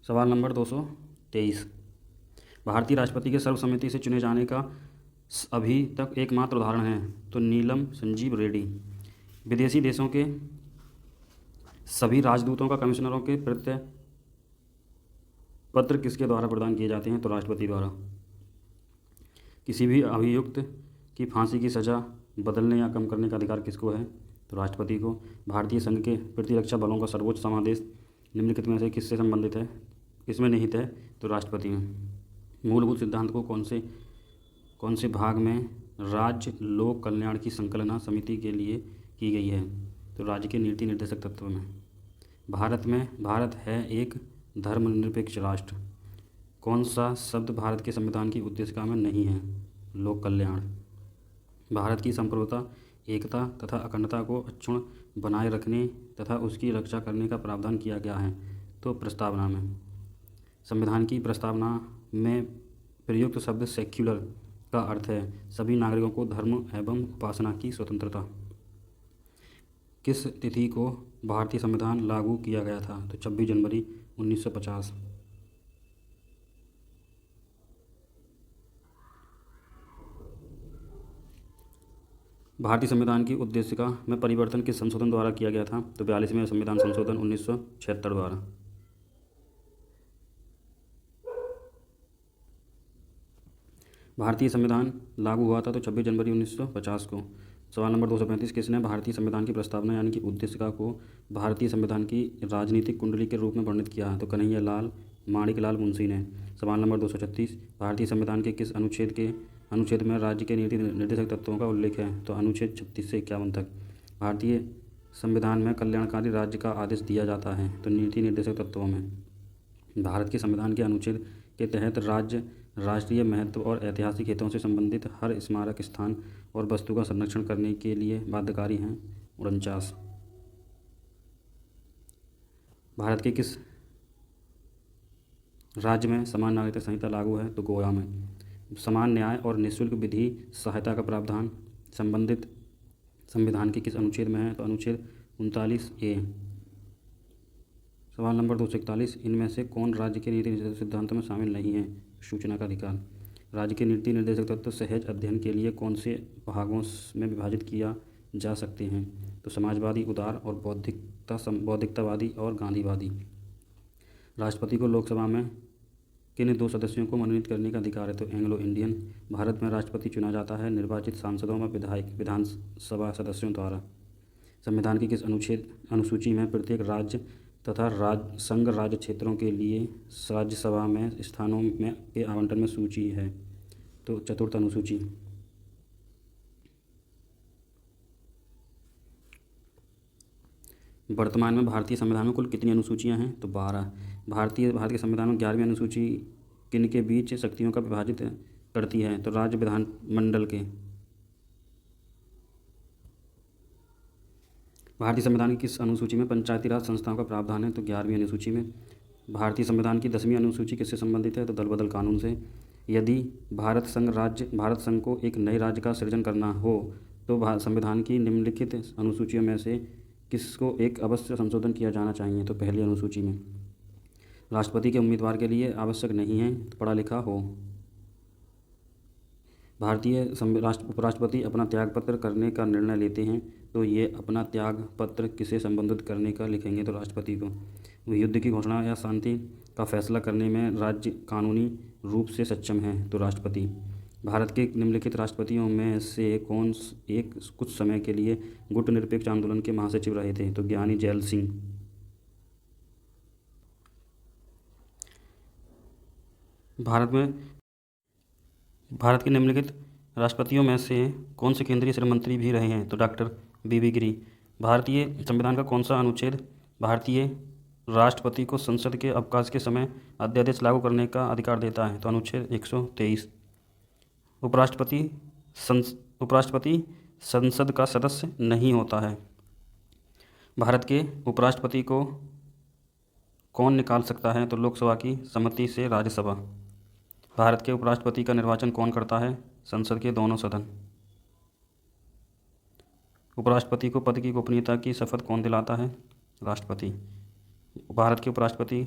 Speaker 1: सवाल नंबर 223, भारतीय राष्ट्रपति के सर्वसम्मति से चुने जाने का अभी तक एकमात्र उदाहरण है? तो नीलम संजीव रेड्डी। विदेशी देशों के सभी राजदूतों का कमिश्नरों के प्रत्यय पत्र किसके द्वारा प्रदान किए जाते हैं? तो राष्ट्रपति द्वारा। किसी भी अभियुक्त की फांसी की सज़ा बदलने या कम करने का अधिकार किसको है? तो राष्ट्रपति को। भारतीय संघ के प्रतिरक्षा बलों का सर्वोच्च समादेश निम्नलिखित में से किससे संबंधित है, किसमें निहित है? तो राष्ट्रपति में। मूलभूत सिद्धांत को कौन से भाग में राज्य लोक कल्याण की संकलना समिति के लिए की गई है? तो राज्य के नीति निर्देशक तत्व में। भारत है एक धर्मनिरपेक्ष राष्ट्र। कौन सा शब्द भारत के संविधान की उद्देशिका में नहीं है? लोक कल्याण। भारत की संप्रभुता, एकता तथा अखंडता को अक्षुण्ण बनाए रखने तथा उसकी रक्षा करने का प्रावधान किया गया है। तो प्रस्तावना में। संविधान की प्रस्तावना में प्रयुक्त शब्द सेक्युलर का अर्थ है सभी नागरिकों को धर्म एवं उपासना की स्वतंत्रता। किस तिथि को भारतीय संविधान लागू किया गया था? तो 26 जनवरी 1950। भारतीय संविधान की उद्देशिका में परिवर्तन किस संशोधन द्वारा किया गया था? तो 42वें संविधान संशोधन 1976 द्वारा। भारतीय संविधान लागू हुआ था तो 26 जनवरी 1950 को। सवाल नंबर 235, किसने भारतीय संविधान की प्रस्तावना यानी कि उद्देशिका को भारतीय संविधान की राजनीतिक कुंडली के रूप में वर्णित किया है? तो कन्हैया लाल माणिकलाल मुंशी ने। सवाल नंबर 236, भारतीय संविधान के किस अनुच्छेद में राज्य के नीति निर्देशक तत्वों का उल्लेख है? तो अनुच्छेद 36 से 51 तक। भारतीय संविधान में कल्याणकारी राज्य का आदेश दिया जाता है? तो नीति निर्देशक तत्वों में। भारत के संविधान के अनुच्छेद के तहत राज्य राष्ट्रीय महत्व और ऐतिहासिक हितों से संबंधित हर स्मारक स्थान और वस्तु का संरक्षण करने के लिए बाध्यकारी हैं। 49। भारत के किस राज्य में समान नागरिकता संहिता लागू है? तो गोवा में। समान न्याय और निःशुल्क विधि सहायता का प्रावधान संबंधित संविधान के किस अनुच्छेद में है? तो अनुच्छेद 39A। सवाल नंबर 241, इनमें से कौन राज्य के नीति निर्देशक सिद्धांतों में शामिल नहीं है? सूचना का अधिकार। राज्य के नीति निर्देशक तत्व सहज अध्ययन के लिए कौन से भागों में विभाजित किया जा सकते हैं? तो समाजवादी, उदार और बौद्धिकतावादी और गांधीवादी। राष्ट्रपति को लोकसभा में किन 2 सदस्यों को मनोनीत करने का अधिकार है? तो एंग्लो इंडियन। भारत में राष्ट्रपति चुना जाता है निर्वाचित सांसदों व विधानसभा सदस्यों द्वारा। संविधान की किस अनुसूची में प्रत्येक राज्य तथा संघ राज्य क्षेत्रों के लिए राज्यसभा में स्थानों में के आवंटन में सूची है? तो 4th अनुसूची। वर्तमान में भारतीय संविधान में कुल कितनी अनुसूचियां हैं? तो 12। भारत के संविधान में 11वीं अनुसूची किन के बीच शक्तियों का विभाजित करती है? तो राज्य विधानमंडल के। भारतीय संविधान की किस अनुसूची में पंचायती राज संस्थाओं का प्रावधान है? तो 11वीं अनुसूची में। भारतीय संविधान की 10वीं अनुसूची किससे संबंधित है? तो दल बदल कानून से। यदि भारत संघ को एक नए राज्य का सृजन करना हो तो संविधान की निम्नलिखित अनुसूचियों में से किसको एक अवश्य संशोधन किया जाना चाहिए? तो पहली अनुसूची में। राष्ट्रपति के उम्मीदवार के लिए आवश्यक नहीं है पढ़ा लिखा हो। भारतीय उपराष्ट्रपति अपना त्यागपत्र करने का निर्णय लेते हैं तो ये अपना त्यागपत्र किसे संबोधित करने का लिखेंगे? तो राष्ट्रपति को। युद्ध की घोषणा या शांति का फैसला करने में राज्य कानूनी रूप से सक्षम है? तो राष्ट्रपति। भारत के निम्नलिखित राष्ट्रपतियों में से कौन एक कुछ समय के लिए गुटनिरपेक्ष आंदोलन के महासचिव रहे थे? तो ज्ञानी जैल सिंह। भारत के निम्नलिखित राष्ट्रपतियों में से कौन से केंद्रीय श्रम मंत्री भी रहे हैं? तो डॉक्टर बीबी गिरी। भारतीय संविधान का कौन सा अनुच्छेद भारतीय राष्ट्रपति को संसद के अवकाश के समय अध्यादेश लागू करने का अधिकार देता है? तो अनुच्छेद 123। उपराष्ट्रपति संसद का सदस्य नहीं होता है। भारत के उपराष्ट्रपति को कौन निकाल सकता है? तो लोकसभा की सम्मति से राज्यसभा। भारत के उपराष्ट्रपति का निर्वाचन कौन करता है? संसद के दोनों सदन। उपराष्ट्रपति को पद की गोपनीयता की शपथ कौन दिलाता है? राष्ट्रपति। भारत के उपराष्ट्रपति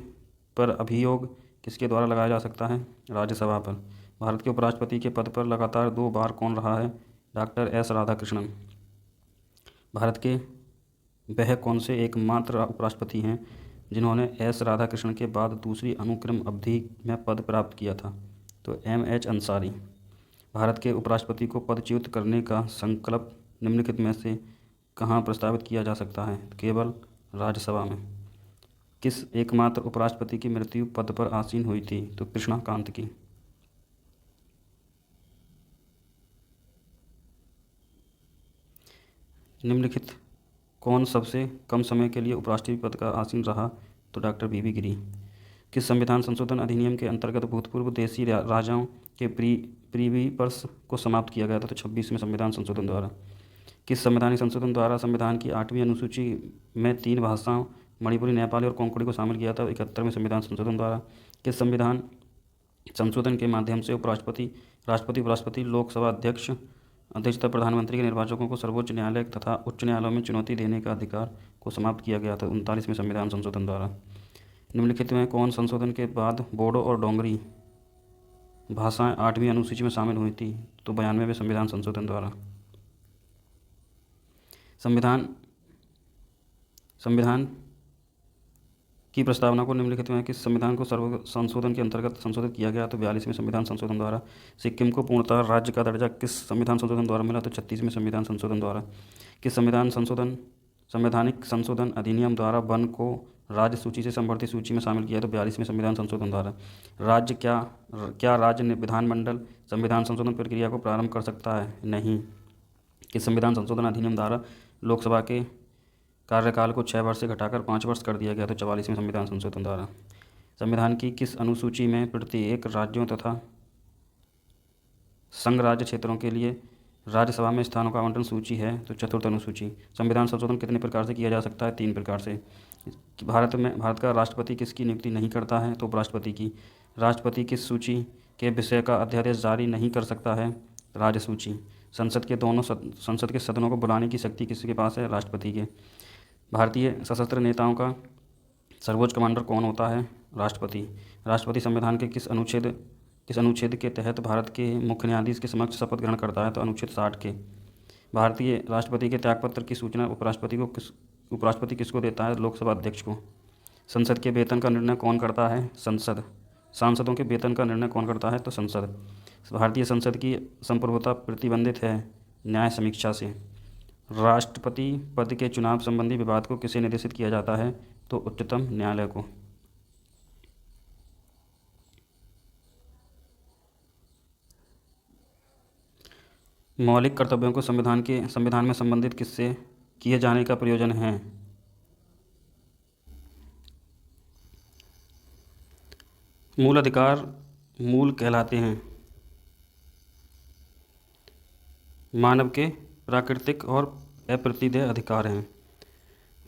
Speaker 1: पर अभियोग किसके द्वारा लगाया जा सकता है? राज्यसभा पर। भारत के उपराष्ट्रपति के पद पर लगातार 2 बार कौन रहा है? Doctor S Radhakrishnan. भारत के वह कौन से एकमात्र उपराष्ट्रपति हैं जिन्होंने एस राधाकृष्णन के बाद दूसरी अनुक्रम अवधि में पद प्राप्त किया था? तो M.H. अंसारी। भारत के उपराष्ट्रपति को पदच्युत करने का संकल्प निम्नलिखित में से कहाँ प्रस्तावित किया जा सकता है? केवल राज्यसभा में। किस एकमात्र उपराष्ट्रपति की मृत्यु पद पर आसीन हुई थी? तो कृष्णाकांत की। निम्नलिखित कौन सबसे कम समय के लिए उपराष्ट्रपति पद का आसीन रहा? तो डॉक्टर बीबी गिरी। किस संविधान संशोधन अधिनियम के अंतर्गत भूतपूर्व देशी राजाओं के प्रीवीपर्स को समाप्त किया गया था? तो 26वें संविधान संशोधन द्वारा। किस संवैधानिक संशोधन द्वारा संविधान की 8वीं अनुसूची में 3 भाषाओं मणिपुरी, नेपाली और कोंकणी को शामिल किया था? 71वें संविधान संशोधन द्वारा। किस संविधान संशोधन के माध्यम से राष्ट्रपति, उपराष्ट्रपति, लोकसभा अध्यक्ष तथा प्रधानमंत्री के निर्वाचकों को सर्वोच्च न्यायालय तथा उच्च न्यायालयों में चुनौती देने का अधिकार को समाप्त किया गया था? 39वें संविधान संशोधन द्वारा। निम्नलिखित में कौन संशोधन के बाद बोडो और डोंगरी भाषाएं 8वीं अनुसूची में शामिल हुई थी? तो 92वें संविधान संशोधन द्वारा। संविधान की प्रस्तावना को निम्नलिखित में किस संविधान को संशोधन के अंतर्गत संशोधित किया गया? तो 42वें संविधान संशोधन द्वारा। सिक्किम को पूर्णतः राज्य का दर्जा किस संविधान संशोधन द्वारा मिला? तो 36वें संविधान संशोधन द्वारा। किस संवैधानिक संशोधन अधिनियम द्वारा वन को राज्य सूची से संवर्धित सूची में शामिल किया? तो 42वें संविधान संशोधन द्वारा। क्या राज्य विधानमंडल संविधान संशोधन प्रक्रिया को प्रारंभ कर सकता है? नहीं। किस संविधान संशोधन अधिनियम द्वारा लोकसभा के कार्यकाल को 6 वर्ष से घटाकर 5 वर्ष कर दिया गया? तो 44वें संविधान संशोधन द्वारा। संविधान की किस अनुसूची में प्रत्येक राज्यों तथा संघ राज्य क्षेत्रों के लिए राज्यसभा में स्थानों का आवंटन सूची है तो चतुर्थ अनुसूची। संविधान संशोधन कितने प्रकार से किया जा सकता है? 3 प्रकार से। भारत का राष्ट्रपति किसकी नियुक्ति नहीं करता है? तो उपराष्ट्रपति की। राष्ट्रपति किस सूची के विषय का अध्यादेश जारी नहीं कर सकता है? राज्य सूची। संसद के सदनों को बुलाने की शक्ति किसके पास है? राष्ट्रपति के। भारतीय सशस्त्र नेताओं का सर्वोच्च कमांडर कौन होता है? राष्ट्रपति। राष्ट्रपति संविधान के किस अनुच्छेद के तहत भारत के मुख्य न्यायाधीश के समक्ष शपथ ग्रहण करता है? तो अनुच्छेद 60 के। भारतीय राष्ट्रपति के त्यागपत्र की सूचना उपराष्ट्रपति किसको देता है? लोकसभा अध्यक्ष को। संसद के वेतन का निर्णय कौन करता है? संसद। सांसदों के वेतन का निर्णय कौन करता है? तो संसद। भारतीय संसद की संप्रभुता प्रतिबंधित है न्याय समीक्षा से। राष्ट्रपति पद के चुनाव संबंधी विवाद को किसे निर्देशित किया जाता है? तो उच्चतम न्यायालय को। मौलिक कर्तव्यों को संविधान में संबंधित किससे किए जाने का प्रयोजन है? मूल अधिकार मूल कहलाते हैं। मानव के प्राकृतिक और अप्रतिदेय अधिकार हैं।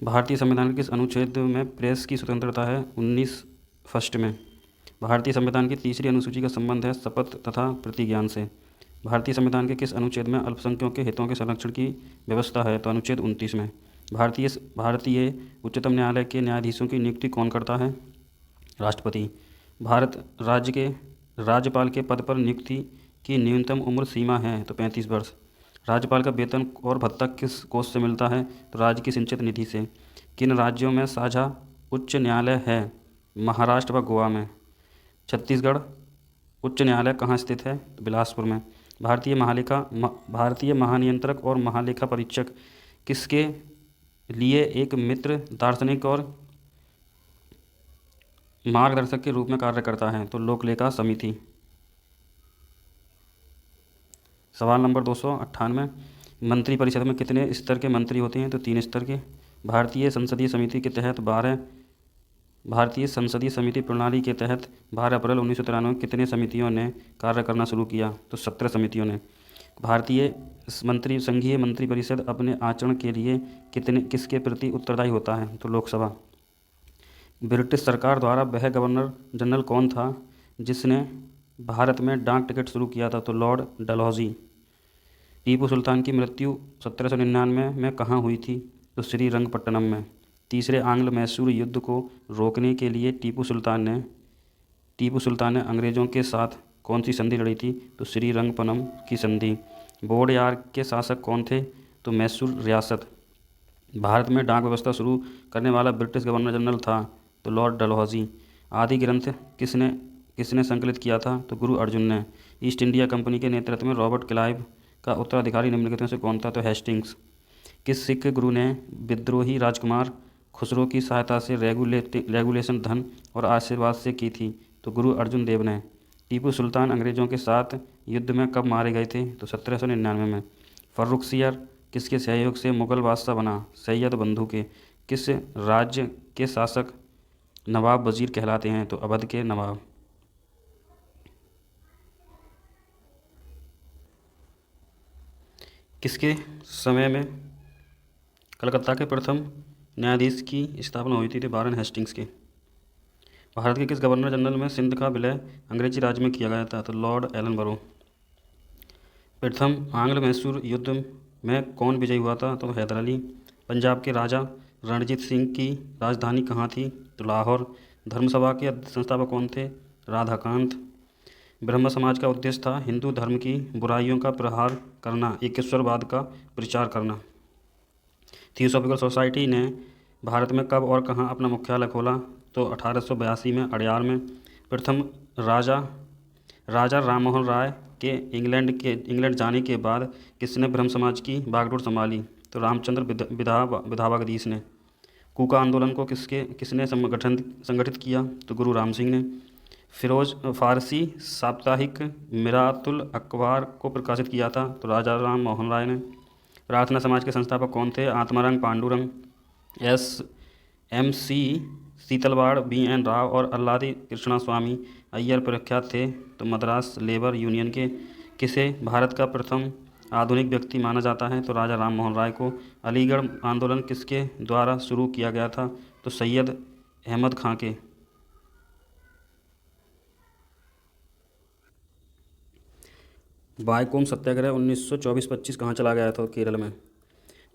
Speaker 1: भारतीय संविधान के किस अनुच्छेद में प्रेस की स्वतंत्रता है? 19 फर्स्ट में। भारतीय संविधान की तीसरी अनुसूची का संबंध है शपथ तथा प्रतिज्ञान से। भारतीय संविधान के किस अनुच्छेद में अल्पसंख्यकों के हितों के संरक्षण की व्यवस्था है? तो अनुच्छेद 29 में। भारतीय उच्चतम न्यायालय के न्यायाधीशों की नियुक्ति कौन करता है? राष्ट्रपति। भारत राज्य के राज्यपाल के पद पर नियुक्ति की न्यूनतम उम्र सीमा है? तो 35 वर्ष। राज्यपाल का वेतन और भत्ता किस कोष से मिलता है? तो राज्य की सिंचित निधि से। किन राज्यों में साझा उच्च न्यायालय है? महाराष्ट्र व गोवा में। छत्तीसगढ़ उच्च न्यायालय कहाँ स्थित है? तो बिलासपुर में। भारतीय महानियंत्रक और महालेखा परीक्षक किसके लिए एक मित्र दार्शनिक और मार्गदर्शक के रूप में कार्य करता है? तो लोकलेखा समिति। सवाल नंबर 298। मंत्रिपरिषद में कितने स्तर के मंत्री होते हैं? तो 3 स्तर के। भारतीय संसदीय समिति प्रणाली के तहत 12 अप्रैल 1993 कितने समितियों ने कार्य करना शुरू किया? तो 17 समितियों ने। संघीय मंत्रिपरिषद अपने आचरण के लिए किसके प्रति उत्तरदायी होता है? तो लोकसभा। ब्रिटिश सरकार द्वारा वह गवर्नर जनरल कौन था जिसने भारत में डाक टिकट शुरू किया था? तो लॉर्ड डलहौजी। टीपू सुल्तान की मृत्यु 1799 में कहाँ हुई थी? तो श्रीरंगपट्टनम में। तीसरे आंग्ल मैसूर युद्ध को रोकने के लिए टीपू सुल्तान ने अंग्रेज़ों के साथ कौन सी संधि लड़ी थी? तो श्रीरंगपट्टनम की संधि। वोडेयार के शासक कौन थे? तो मैसूर रियासत। भारत में डाक व्यवस्था शुरू करने वाला ब्रिटिश गवर्नर जनरल था? तो लॉर्ड डलहौजी। आदि ग्रंथ किसने संकलित किया था? तो गुरु अर्जुन ने। ईस्ट इंडिया कंपनी के नेतृत्व में रॉबर्ट क्लाइव का उत्तराधिकारी निम्नलिखित में से कौन था? तो हेस्टिंग्स। किस सिख गुरु ने विद्रोही राजकुमार खुसरो की सहायता से रेगुलेशन धन और आशीर्वाद से की थी? तो गुरु अर्जुन देव ने। टीपू सुल्तान अंग्रेज़ों के साथ युद्ध में कब मारे गए थे? तो 1799 में। फर्रुखसियर किसके सहयोग से मुगल बादशाह बना? सैयद बंधु के। किस राज्य के शासक नवाब वजीर कहलाते हैं? तो अवध के नवाब। किसके समय में कलकत्ता के प्रथम न्यायाधीश की स्थापना हुई थी? वारेन हेस्टिंग्स के। भारत के किस गवर्नर जनरल में सिंध का विलय अंग्रेजी राज्य में किया गया था? तो लॉर्ड एलनबरो। प्रथम आंग्ल मैसूर युद्ध में कौन विजयी हुआ था? तो हैदर अली। पंजाब के राजा रणजीत सिंह की राजधानी कहाँ थी? तो लाहौर। धर्मसभा के संस्थापक कौन थे? राधाकांत। ब्रह्म समाज का उद्देश्य था हिंदू धर्म की बुराइयों का प्रहार करना, एकेश्वरवाद का प्रचार करना। थियोसॉफिकल सोसाइटी ने भारत में कब और कहाँ अपना मुख्यालय खोला? तो 1882 में अड़यार में। प्रथम राजा राममोहन राय के इंग्लैंड जाने के बाद किसने ब्रह्म समाज की बागडोर संभाली? तो रामचंद्र विधावागीश ने। कूका आंदोलन को किसने संगठित किया? तो गुरु राम सिंह ने। फारसी साप्ताहिक मिरातुल अखबार को प्रकाशित किया था? तो राजा राम मोहन राय ने। प्रार्थना समाज के संस्थापक कौन थे? आत्माराम पांडुरंग। SMC शीतलवाड़, BN राव और अल्लादी कृष्णा स्वामी अय्यर प्रख्यात थे? तो मद्रास लेबर यूनियन के। किसे भारत का प्रथम आधुनिक व्यक्ति माना जाता है? तो राजा राम मोहन राय को। अलीगढ़ आंदोलन किसके द्वारा शुरू किया गया था? तो सैयद अहमद खां के। वाइकोम सत्याग्रह 1924-25 कहाँ चला गया था? केरल में।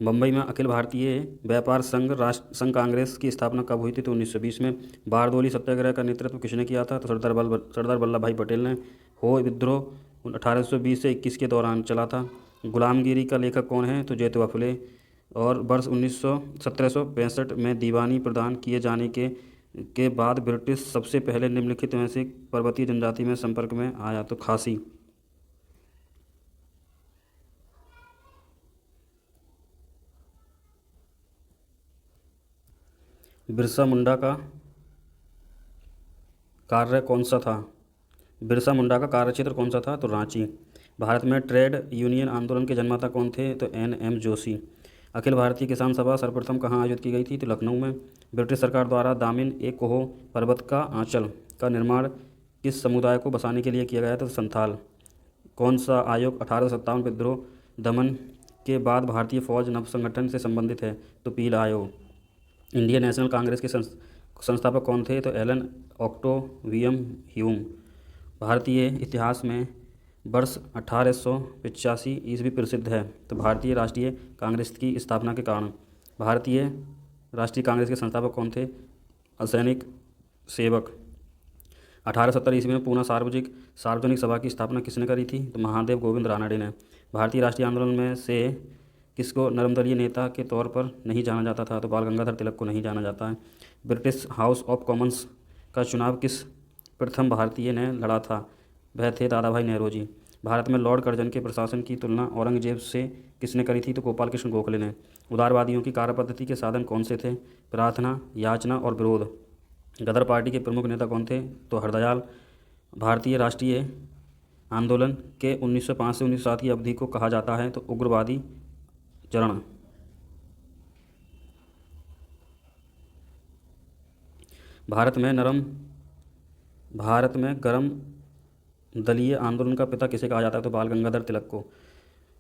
Speaker 1: मुंबई में अखिल भारतीय व्यापार संघ राष्ट्र संघ कांग्रेस की स्थापना कब हुई थी? तो 1920 में। बारदोली सत्याग्रह का नेतृत्व किसने किया था? तो सरदार वल्लभ भाई पटेल ने। हो विद्रोह 1820 से 21 के दौरान चला था। गुलामगिरी का लेखक कौन है? तो ज्योतिबा फुले। और वर्ष 1765 में दीवानी प्रदान किए जाने के बाद ब्रिटिश सबसे पहले निम्नलिखित में से पर्वतीय जनजाति में संपर्क में आया? तो खासी। बिरसा मुंडा का कार्य कौन सा था? बिरसा मुंडा का कार्यक्षेत्र कौन सा था? तो रांची। भारत में ट्रेड यूनियन आंदोलन के जन्माता कौन थे? तो NM जोशी। अखिल भारतीय किसान सभा सर्वप्रथम कहाँ आयोजित की गई थी? तो लखनऊ में। ब्रिटिश सरकार द्वारा दामिन ए कोहो पर्वत का आंचल का निर्माण किस समुदाय को बसाने के लिए किया गया था? तो संथाल। कौन सा आयोग 1857 विद्रोह दमन के बाद भारतीय फौज नवसंगठन से संबंधित है? तो पील आयोग। इंडियन नेशनल कांग्रेस के संस्थापक कौन थे? तो एलन ऑक्टोवियम ह्यूम। भारतीय इतिहास में वर्ष 1885 ईस्वी प्रसिद्ध है। तो भारतीय राष्ट्रीय कांग्रेस की स्थापना के कारण। भारतीय राष्ट्रीय कांग्रेस के संस्थापक कौन थे? असैनिक सेवक। 1870 ईस्वी में पूना सार्वजनिक सभा की स्थापना किसने करी थी? तो महादेव गोविंद रानडे ने। भारतीय राष्ट्रीय आंदोलन में से किसको नर्मदलीय नेता के तौर पर नहीं जाना जाता था? तो बाल गंगाधर तिलक को नहीं जाना जाता है। ब्रिटिश हाउस ऑफ कॉमन्स का चुनाव किस प्रथम भारतीय ने लड़ा था? वह थे दादा भाई नेहरू जी। भारत में लॉर्ड कर्जन के प्रशासन की तुलना औरंगजेब से किसने करी थी? तो गोपाल कृष्ण गोखले ने। उदारवादियों की कार्यपद्धति के साधन कौन से थे? प्रार्थना, याचना और विरोध। गदर पार्टी के प्रमुख नेता कौन थे? तो हरदयाल। भारतीय राष्ट्रीय आंदोलन के 1905 से 1907 की अवधि को कहा जाता है तो उग्रवादी चरण। भारत में गरम दलीय आंदोलन का पिता किसे कहा जाता है? तो बाल गंगाधर तिलक को।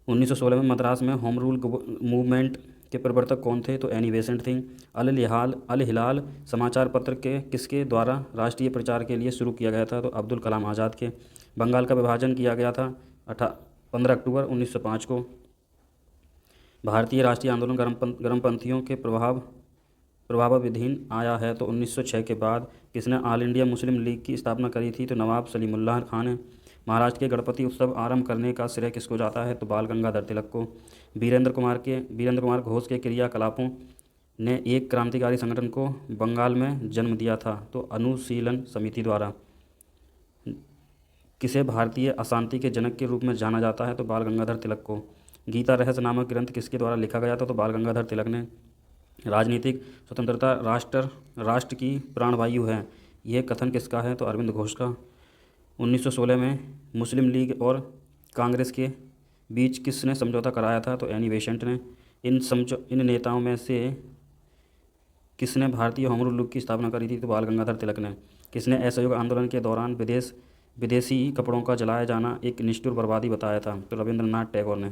Speaker 1: 1916 में मद्रास में होम रूल मूवमेंट के प्रवर्तक कौन थे? तो एनी बेसेंट थी। अल हिलाल समाचार पत्र के किसके द्वारा राष्ट्रीय प्रचार के लिए शुरू किया गया था? तो अब्दुल कलाम आज़ाद के। बंगाल का विभाजन किया गया था 15 अक्टूबर 1905 को। भारतीय राष्ट्रीय आंदोलन गर्मपंथियों के प्रभावाधीन आया है तो 1906 के बाद। किसने ऑल इंडिया मुस्लिम लीग की स्थापना करी थी? तो नवाब सलीमुल्लाह खान ने। महाराष्ट्र के गणपति उत्सव आरंभ करने का श्रेय किसको जाता है? तो बाल गंगाधर तिलक को। वीरेंद्र कुमार घोष के क्रियाकलापों ने एक क्रांतिकारी संगठन को बंगाल में जन्म दिया था तो अनुशीलन समिति द्वारा। किसे भारतीय अशांति के जनक के रूप में जाना जाता है? तो बाल गंगाधर तिलक को। गीता रहस्य नामक ग्रंथ किसके द्वारा लिखा गया था? तो बाल गंगाधर तिलक ने। राजनीतिक स्वतंत्रता राष्ट्र की प्राणवायु है, यह कथन किसका है? तो अरविंद घोष का। 1916 में मुस्लिम लीग और कांग्रेस के बीच किसने समझौता कराया था? तो एनी बेसेंट ने। इन नेताओं में से किसने भारतीय होम रूल लीग की स्थापना करी थी? तो बाल गंगाधर तिलक ने। किसने असहयोग आंदोलन के दौरान विदेशी कपड़ों का जलाया जाना एक निष्ठुर बर्बादी बताया था? तो रविंद्रनाथ टैगोर ने।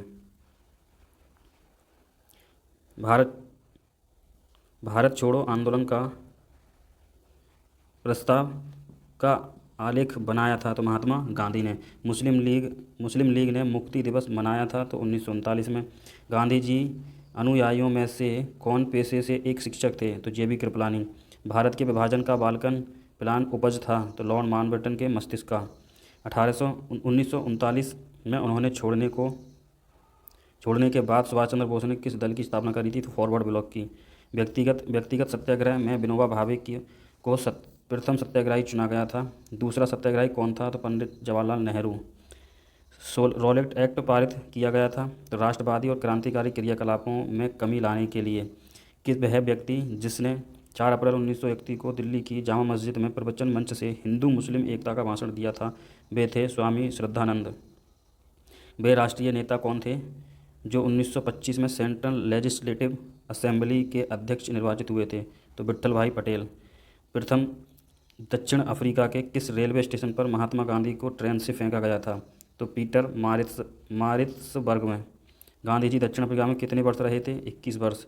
Speaker 1: भारत छोड़ो आंदोलन का प्रस्ताव का आलेख बनाया था तो महात्मा गांधी ने। मुस्लिम लीग ने मुक्ति दिवस मनाया था तो 1939 में। गांधी जी अनुयायियों में से कौन पेशे से एक शिक्षक थे? तो JB कृपलानी। भारत के विभाजन का बाल्कन प्लान उपज था तो लॉर्ड माउंटबेटन के मस्तिष्क का। 1939 में उन्होंने छोड़ने के बाद सुभाष चंद्र बोस ने किस दल की स्थापना करी थी? तो फॉरवर्ड ब्लॉक की। व्यक्तिगत सत्याग्रह में विनोबा भावे को प्रथम सत्याग्रही चुना गया था। दूसरा सत्याग्रही कौन था? तो पंडित जवाहरलाल नेहरू। रॉलेट एक्ट पारित किया गया था तो राष्ट्रवादी और क्रांतिकारी क्रियाकलापों में कमी लाने के लिए। किस वह व्यक्ति जिसने 4 अप्रैल 1931 को दिल्ली की जामा मस्जिद में प्रवचन मंच से हिंदू मुस्लिम एकता का भाषण दिया था? वे थे स्वामी श्रद्धानंद। वे राष्ट्रीय नेता कौन थे जो 1925 में सेंट्रल लेजिस्लेटिव असेंबली के अध्यक्ष निर्वाचित हुए थे? तो विट्ठल भाई पटेल। प्रथम दक्षिण अफ्रीका के किस रेलवे स्टेशन पर महात्मा गांधी को ट्रेन से फेंका गया था? तो पीटर मारित्सबर्ग में। गांधी जी दक्षिण अफ्रीका में कितने वर्ष रहे थे? 21 वर्ष।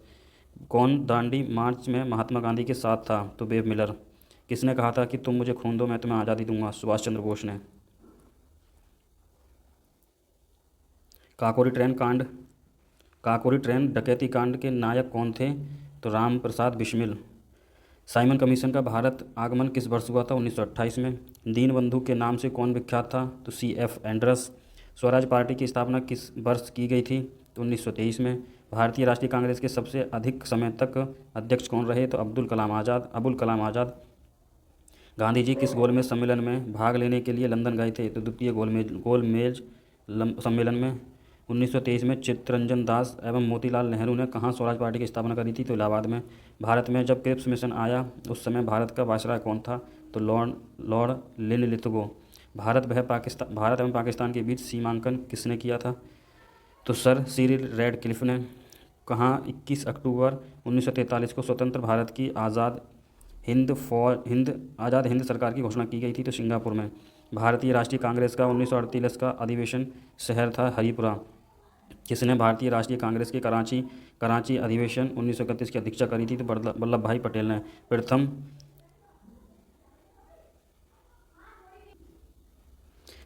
Speaker 1: कौन दांडी मार्च में महात्मा गांधी के साथ था? तो बेब मिलर। किसने कहा था कि तुम मुझे खून दो मैं तुम्हें आज़ादी दूंगा? सुभाष चंद्र बोस ने। काकोरी ट्रेन डकैती कांड के नायक कौन थे? तो राम प्रसाद बिस्मिल। साइमन कमीशन का भारत आगमन किस वर्ष हुआ था? 1928 में। दीनबंधु के नाम से कौन विख्यात था? तो C.F. एंड्रस। स्वराज पार्टी की स्थापना किस वर्ष की गई थी? तो 1923 में। भारतीय राष्ट्रीय कांग्रेस के सबसे अधिक समय तक अध्यक्ष कौन रहे? तो अब्दुल कलाम आज़ाद। गांधी जी किस गोलमेज सम्मेलन में भाग लेने के लिए लंदन गए थे? तो द्वितीय गोलमेज सम्मेलन में। 1923 में चित्तरंजन दास एवं मोतीलाल नेहरू ने कहाँ स्वराज पार्टी की स्थापना करी थी? तो इलाहाबाद में। भारत में जब क्रिप्स मिशन आया उस समय भारत का वायसराय कौन था? तो लॉर्ड लिनलिथगो। भारत एवं पाकिस्तान के बीच सीमांकन किसने किया था? तो सर सिरिल रैडक्लिफ ने। कहाँ 21 अक्टूबर 1943 को स्वतंत्र भारत की आज़ाद हिंद सरकार की घोषणा की गई थी? तो सिंगापुर में। भारतीय राष्ट्रीय कांग्रेस का 1938 का अधिवेशन शहर था हरिपुरा। किसने भारतीय राष्ट्रीय कांग्रेस के कराची अधिवेशन 1931 की अध्यक्षता करी थी? तो वल्लभ भाई पटेल ने।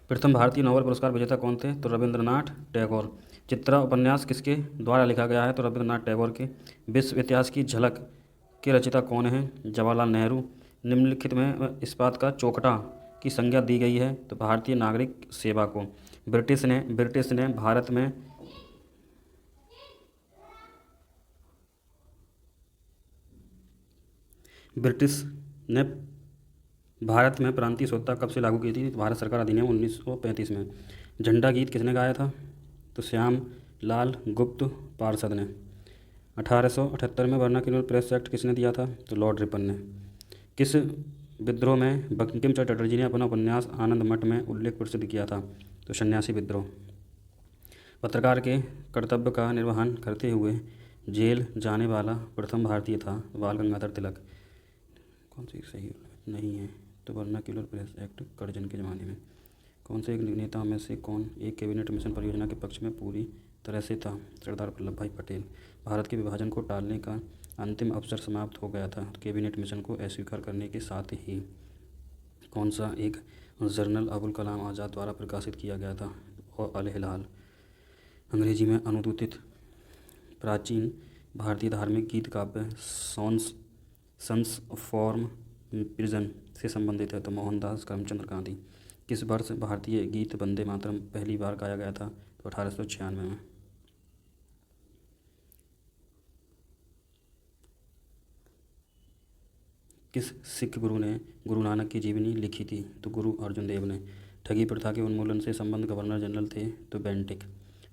Speaker 1: प्रथम भारतीय नोबेल पुरस्कार विजेता कौन थे? तो रविंद्रनाथ टैगोर। चित्रा उपन्यास किसके द्वारा लिखा गया है? तो रविंद्रनाथ टैगोर के। विश्व इतिहास की झलक के रचयिता कौन है? जवाहरलाल नेहरू। निम्नलिखित में इस्पात का चौखटा की संज्ञा दी गई है? तो भारतीय नागरिक सेवा को। ब्रिटिश ने भारत में प्रांतीय स्वतंत्रता कब से लागू की थी? तो भारत सरकार अधिनियम 1935 में। झंडा गीत किसने गाया था? तो श्याम लाल गुप्त पार्षद ने। 1878 में वर्नाक्यूलर प्रेस एक्ट किसने दिया था? तो लॉर्ड रिपन ने। किस विद्रोह में बंकिम चंद्र चटर्जी ने अपना उपन्यास आनंद मठ में उल्लेख प्रसिद्ध किया था? तो सन्यासी विद्रोह। पत्रकार के कर्तव्य का निर्वहन करते हुए जेल जाने वाला प्रथम भारतीय था? बाल गंगाधर तिलक। कौन सी सही नहीं है? तो वर्नाक्यूलर प्रेस एक्ट कर्जन के ज़माने में। कौन से एक नेता में से कौन एक कैबिनेट मिशन परियोजना के पक्ष में पूरी तरह से था? सरदार वल्लभ भाई पटेल। भारत के विभाजन को टालने का अंतिम अवसर समाप्त हो गया था कैबिनेट मिशन को अस्वीकार करने के साथ ही। कौन सा एक जर्नल अबुल कलाम आज़ाद द्वारा प्रकाशित किया गया था? और अल हिलाल। अंग्रेजी में अनुदित प्राचीन भारतीय धार्मिक गीत काव्य सन्स फॉर्म प्रिजन से संबंधित है? तो मोहनदास करमचंद गांधी। किस वर्ष भारतीय गीत वंदे मातरम पहली बार गाया गया था? तो 1896 में। किस सिख गुरु ने गुरु नानक की जीवनी लिखी थी? तो गुरु अर्जुन देव ने। ठगी प्रथा के उन्मूलन से संबंध गवर्नर जनरल थे? तो बेंटिक।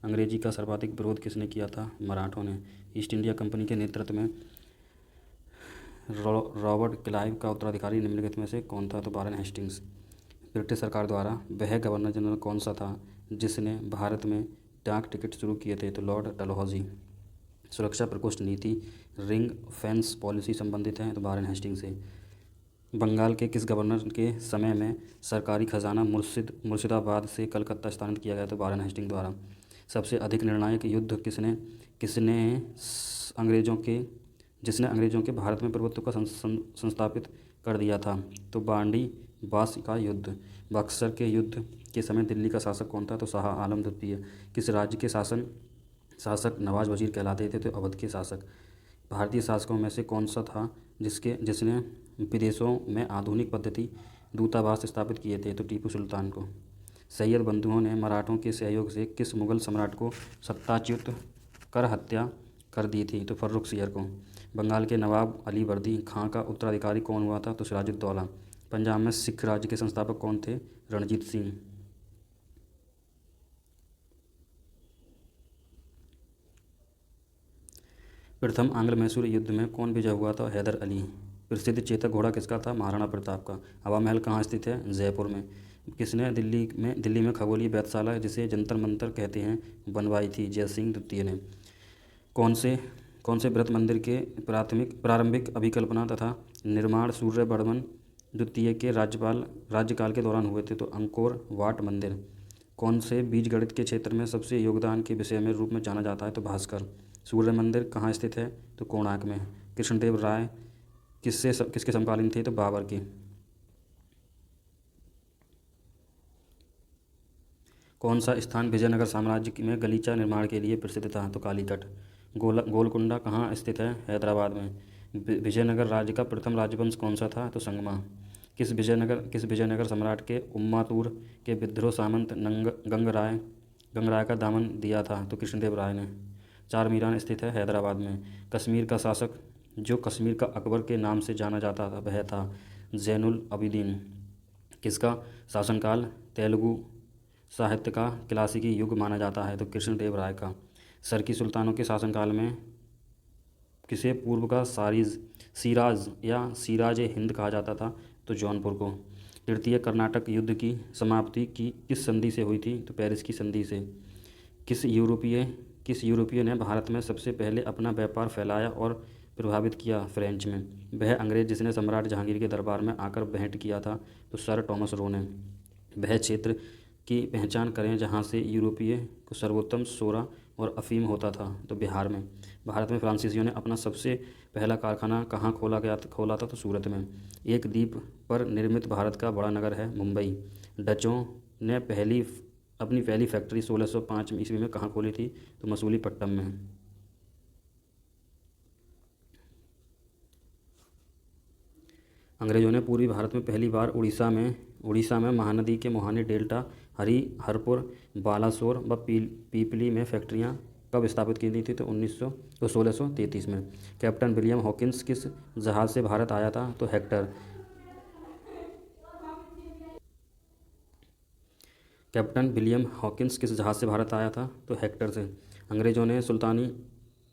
Speaker 1: अंग्रेजी का सर्वाधिक विरोध किसने किया था? मराठों ने। ईस्ट इंडिया कंपनी के नेतृत्व में रॉबर्ट क्लाइव का उत्तराधिकारी निम्नलिखित में से कौन था? तो वारेन हेस्टिंग्स। ब्रिटिश सरकार द्वारा वह गवर्नर जनरल कौन सा था जिसने भारत में डाक टिकट शुरू किए थे? तो लॉर्ड डलहौजी। सुरक्षा प्रकोष्ठ नीति रिंग फेंस पॉलिसी संबंधित है? तो वारेन हेस्टिंग्स से। बंगाल के किस गवर्नर के समय में सरकारी खजाना मुर्शिदाबाद से कलकत्ता स्थानांतरित किया गया? तो वारेन हेस्टिंग्स द्वारा। सबसे अधिक निर्णायक युद्ध जिसने अंग्रेज़ों के भारत में प्रभुत्व का संस्थापित कर दिया था? तो बांडी बास का युद्ध। बक्सर के युद्ध के समय दिल्ली का शासक कौन था? तो शाह आलम द्वितीय। किस राज्य के शासक नवाज वजीर कहलाते थे? तो अवध के शासक। भारतीय शासकों में से कौन सा था जिसने विदेशों में आधुनिक पद्धति दूतावास स्थापित किए थे? तो टीपू सुल्तान को। सैयद बंधुओं ने मराठों के सहयोग से किस मुगल सम्राट को सत्ताच्युत कर हत्या कर दी थी? तो फर्रुखसियर को। बंगाल के नवाब अली वर्दी खां का उत्तराधिकारी कौन हुआ था? तो सिराजुद्दौला। पंजाब में सिख राज्य के संस्थापक कौन थे? रणजीत सिंह। प्रथम आंग्ल मैसूर युद्ध में कौन विजय हुआ था? हैदर अली। प्रसिद्ध चेतक घोड़ा किसका था? महाराणा प्रताप का। हवा महल कहाँ स्थित है? जयपुर में। किसने दिल्ली में खगोलीय वेधशाला जिसे जंतर मंतर कहते हैं बनवाई थी? जय सिंह द्वितीय ने। कौन से व्रत मंदिर के प्रारंभिक अभिकल्पना तथा निर्माण सूर्यवर्मन द्वितीय के राज्यकाल के दौरान हुए थे? तो अंकोर वाट मंदिर। कौन से बीजगणित के क्षेत्र में सबसे योगदान के विषय में रूप में जाना जाता है? तो भास्कर। सूर्य मंदिर कहाँ स्थित है? तो कोणार्क में। कृष्णदेव राय किसके समकालीन थे? तो बाबर के। कौन सा स्थान विजयनगर साम्राज्य में गलीचा निर्माण के लिए प्रसिद्ध था? तो कालीकट। गोलकुंडा कहाँ स्थित है? हैदराबाद में। विजयनगर राज्य का प्रथम राजवंश कौन सा था? तो संगमा। किस विजयनगर सम्राट के उम्मातूर के विद्रोह सामंत गंगराय का दामन दिया था? तो कृष्णदेव राय ने। चार मीनार स्थित है हैदराबाद में। कश्मीर का शासक जो कश्मीर का अकबर के नाम से जाना जाता था वह था जैनुल अबिदीन। किसका शासनकाल तेलुगु साहित्य का क्लासिकी युग माना जाता है? तो कृष्णदेव राय का। सरकी सुल्तानों के शासनकाल में किसे पूर्व का सिराज या सिराज हिंद कहा जाता था? तो जौनपुर को। तृतीय कर्नाटक युद्ध की समाप्ति किस संधि से हुई थी? तो पेरिस की संधि से। किस यूरोपीय ने भारत में सबसे पहले अपना व्यापार फैलाया और प्रभावित किया? फ्रेंच में। वह अंग्रेज जिसने सम्राट जहांगीर के दरबार में आकर भेंट किया था? तो सर टॉमस रो ने। वह क्षेत्र की पहचान करें जहाँ से यूरोपीय को सर्वोत्तम सोरा और अफीम होता था? तो बिहार में। भारत में फ्रांसीसियों ने अपना सबसे पहला कारखाना कहाँ खोला था? तो सूरत में। एक द्वीप पर निर्मित भारत का बड़ा नगर है मुंबई। डचों ने अपनी पहली फैक्ट्री 1605 ईस्वी में कहाँ खोली थी? तो मसूलीपट्टनम में। अंग्रेजों ने पूर्वी भारत में पहली बार उड़ीसा में महानदी के मोहानी डेल्टा हरिहरपुर बालासोर व पीपली में फैक्ट्रियां कब स्थापित की थी? तो 1633 में। कैप्टन विलियम हॉकिंस किस जहाज़ से भारत आया था? तो हेक्टर। कैप्टन विलियम हॉकिंस किस जहाज़ से भारत आया था? तो हेक्टर से। अंग्रेजों ने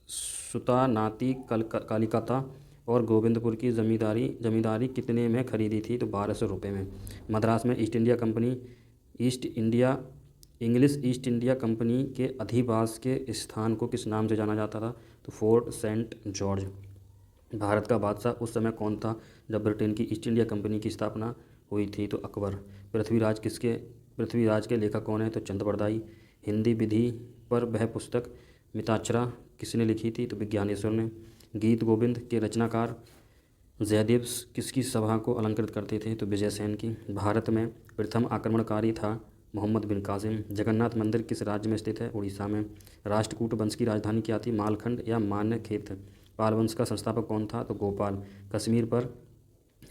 Speaker 1: सुल्तानाती कलिकता और गोविंदपुर की जमींदारी कितने में खरीदी थी? तो 1200 रुपये में। मद्रास में इंग्लिश ईस्ट इंडिया कंपनी के अधिवास के स्थान को किस नाम से जाना जाता था? तो फोर्ट सेंट जॉर्ज। भारत का बादशाह उस समय कौन था जब ब्रिटेन की ईस्ट इंडिया कंपनी की स्थापना हुई थी? तो अकबर। पृथ्वीराज के लेखक कौन है? तो चंद्रबरदाई। हिंदी विधि पर वह पुस्तक मिताक्षरा किसने लिखी थी? तो विज्ञानेश्वर ने। गीत गोविंद के रचनाकार जयदेव किसकी सभा को अलंकृत करते थे? तो विजयसेन की। भारत में प्रथम आक्रमणकारी था मोहम्मद बिन कासिम। जगन्नाथ मंदिर किस राज्य में स्थित है? उड़ीसा में। राष्ट्रकूट वंश की राजधानी क्या थी? मालखंड या मान्यखेत। पाल वंश का संस्थापक कौन था? तो गोपाल। कश्मीर पर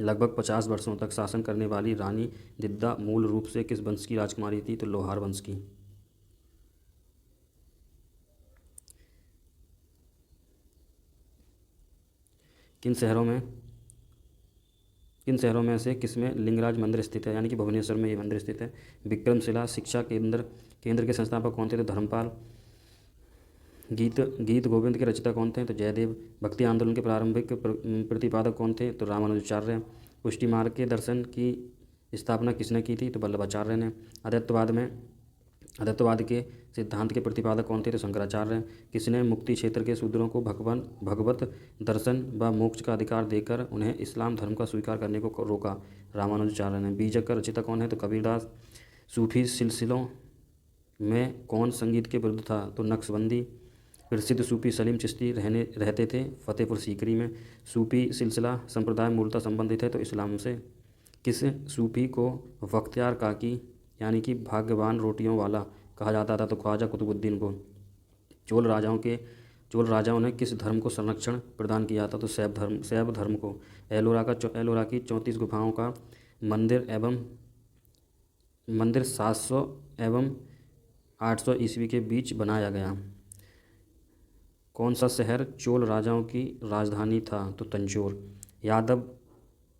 Speaker 1: लगभग 50 वर्षों तक शासन करने वाली रानी दिद्दा मूल रूप से किस वंश की राजकुमारी थी? तो लोहार वंश की। किन शहरों में से किसमें लिंगराज मंदिर स्थित है? यानी कि भुवनेश्वर में ये मंदिर स्थित है। विक्रमशिला शिक्षा केंद्र के संस्थापक कौन थे? तो धर्मपाल। गीत गोविंद के रचयिता कौन थे? तो जयदेव। भक्ति आंदोलन के प्रारंभिक प्रतिपादक कौन थे? तो रामानुजाचार्य। पुष्टि मार्ग के दर्शन की स्थापना किसने की थी? तो वल्लभाचार्य ने। अद्वैतवाद के सिद्धांत के प्रतिपादक कौन थे? तो शंकराचार्य। किसने मुक्ति क्षेत्र के शूद्रों को भगवत दर्शन व मोक्ष का अधिकार देकर उन्हें इस्लाम धर्म का स्वीकार करने को रोका? रामानुजाचार्य ने। बीजक का रचयिता कौन है? तो कबीरदास। सूफी सिलसिलों में कौन संगीत के विरुद्ध था? तो नक्शबंदी। प्रसिद्ध सूफी सलीम चिश्ती रहते थे फतेहपुर सीकरी में। सूफी सिलसिला संप्रदाय मूलतः संबंधित है तो इस्लाम से। किस सूफी को बख्तियार काकी यानी कि भाग्यवान रोटियों वाला कहा जाता था? तो ख्वाजा कुतुबुद्दीन को। चोल राजाओं ने किस धर्म को संरक्षण प्रदान किया था? तो शैव धर्म को। एलोरा की 34 गुफाओं का मंदिर 700 एवं 800 ईस्वी के बीच बनाया गया। कौन सा शहर चोल राजाओं की राजधानी था? तो तंजौर। यादव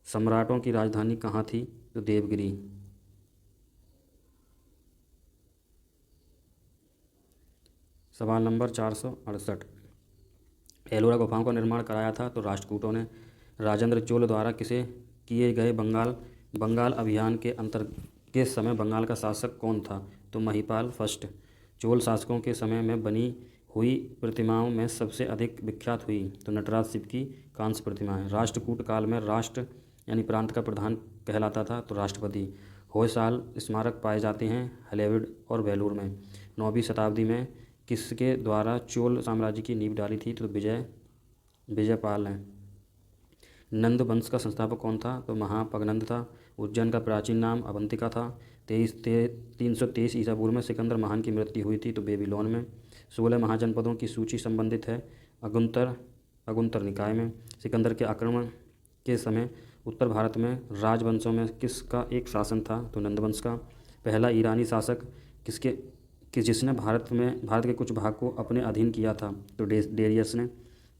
Speaker 1: सम्राटों की राजधानी कहाँ थी? तो देवगिरी। सवाल नंबर 468। एलोरा गुफाओं का निर्माण कराया था तो राष्ट्रकूटों ने। राजेंद्र चोल द्वारा किसे किए गए बंगाल अभियान के समय बंगाल का शासक कौन था? तो महिपाल फर्स्ट। चोल शासकों के समय में बनी हुई प्रतिमाओं में सबसे अधिक विख्यात हुई तो नटराज शिव की कांस्य प्रतिमा है। राष्ट्रकूट काल में राष्ट्र यानी प्रांत का प्रधान कहलाता था तो राष्ट्रपति। होयसाल स्मारक पाए जाते हैं हलेबिड और वेलूर में। 9वीं शताब्दी में किसके द्वारा चोल साम्राज्य की नींव डाली थी? तो विजयपाल ने। नंद वंश का संस्थापक कौन था? तो महापगनंद था। उज्जैन का प्राचीन नाम अवंतिका था। 323 ईसा पूर्व में सिकंदर महान की मृत्यु हुई थी, तो बेबीलोन में। 16 महाजनपदों की सूची संबंधित है अगुंतर निकाय में। सिकंदर के आक्रमण के समय उत्तर भारत में राजवंशों में किसका एक शासन था? तो नंदवंश का। पहला ईरानी शासक जिसने भारत के कुछ भाग को अपने अधीन किया था? तो डेरियस ने।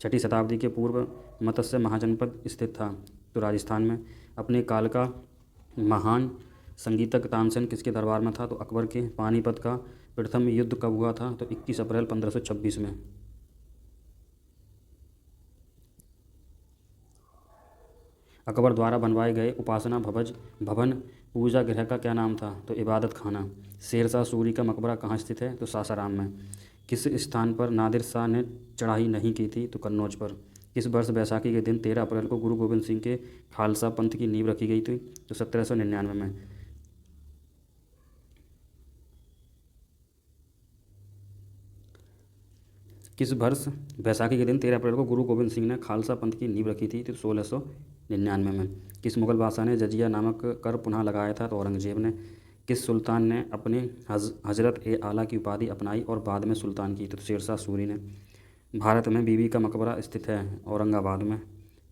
Speaker 1: 6ठी शताब्दी के पूर्व मत्स्य महाजनपद स्थित था, तो राजस्थान में। अपने काल का महान संगीतज्ञ तानसेन किसके दरबार में था? तो अकबर के। पानीपत का प्रथम युद्ध कब हुआ था? तो 21 अप्रैल 1526 में। अकबर द्वारा बनवाए गए उपासना भवन पूजा गृह का क्या नाम था? तो इबादत खाना। शेरशाह सूरी का मकबरा कहाँ स्थित है? तो सासाराम में। किस स्थान पर नादिर शाह ने चढ़ाई नहीं की थी? तो कन्नौज पर। किस वर्ष बैसाखी के दिन 13 अप्रैल को गुरु गोविंद सिंह के खालसा पंथ की नींव रखी गई थी? तो 1799 में। किस वर्ष बैसाखी के दिन 13 अप्रैल को गुरु गोविंद सिंह ने खालसा पंथ की नींव रखी थी? तो 1699 में। किस मुगल बादशाह ने जजिया नामक कर पुनः लगाया था? तो औरंगजेब ने। किस सुल्तान ने अपने हजरत ए आला की उपाधि अपनाई और बाद में सुल्तान की? तो शेरशाह सूरी ने। भारत में बीबी का मकबरा स्थित है औरंगाबाद में।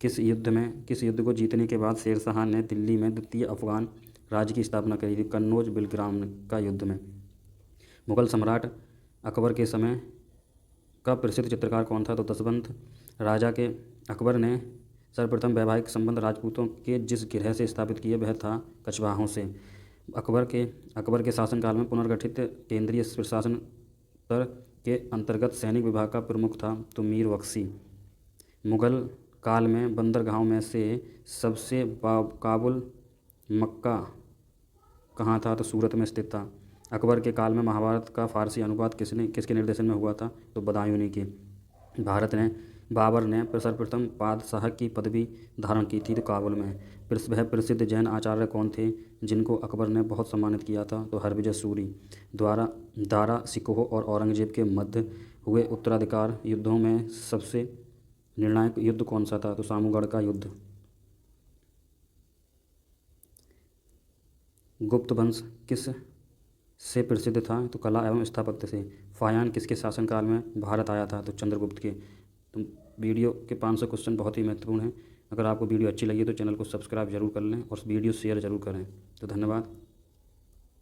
Speaker 1: किस युद्ध को जीतने के बाद शेरशाह ने दिल्ली में द्वितीय अफगान राज्य की स्थापना करी थी? कन्नौज बिलग्राम का युद्ध में। मुगल सम्राट अकबर के समय का प्रसिद्ध चित्रकार कौन था? तो दशवंत राजा के। अकबर ने सर्वप्रथम वैवाहिक संबंध राजपूतों के जिस गिरह से स्थापित किए वह था कछवाहों से। अकबर के शासनकाल में पुनर्गठित केंद्रीय प्रशासन तर के अंतर्गत सैनिक विभाग का प्रमुख था, तो मीर बख्शी। मुगल काल में बंदरगाहों में से सबसे काबुल मक्का कहाँ था? तो सूरत में स्थित था। अकबर के काल में महाभारत का फारसी अनुवाद किसके निर्देशन में हुआ था? तो बदायूनी के। बाबर ने सर्वप्रथम बादशाह की पदवी धारण की थी, तो काबुल में। वह प्रसिद्ध जैन आचार्य कौन थे जिनको अकबर ने बहुत सम्मानित किया था? तो हरविजय सूरी। दारा सिकोह और औरंगजेब के मध्य हुए उत्तराधिकार युद्धों में सबसे निर्णायक युद्ध कौन सा था? तो सामूगढ़ का युद्ध। गुप्त वंश किस से प्रसिद्ध था? तो कला एवं स्थापत्य से। फायान किसके शासनकाल में भारत आया था? तो चंद्रगुप्त के। तो वीडियो के 500 क्वेश्चन बहुत ही महत्वपूर्ण हैं। अगर आपको वीडियो अच्छी लगी तो चैनल को सब्सक्राइब जरूर कर लें और वीडियो शेयर जरूर करें। तो धन्यवाद।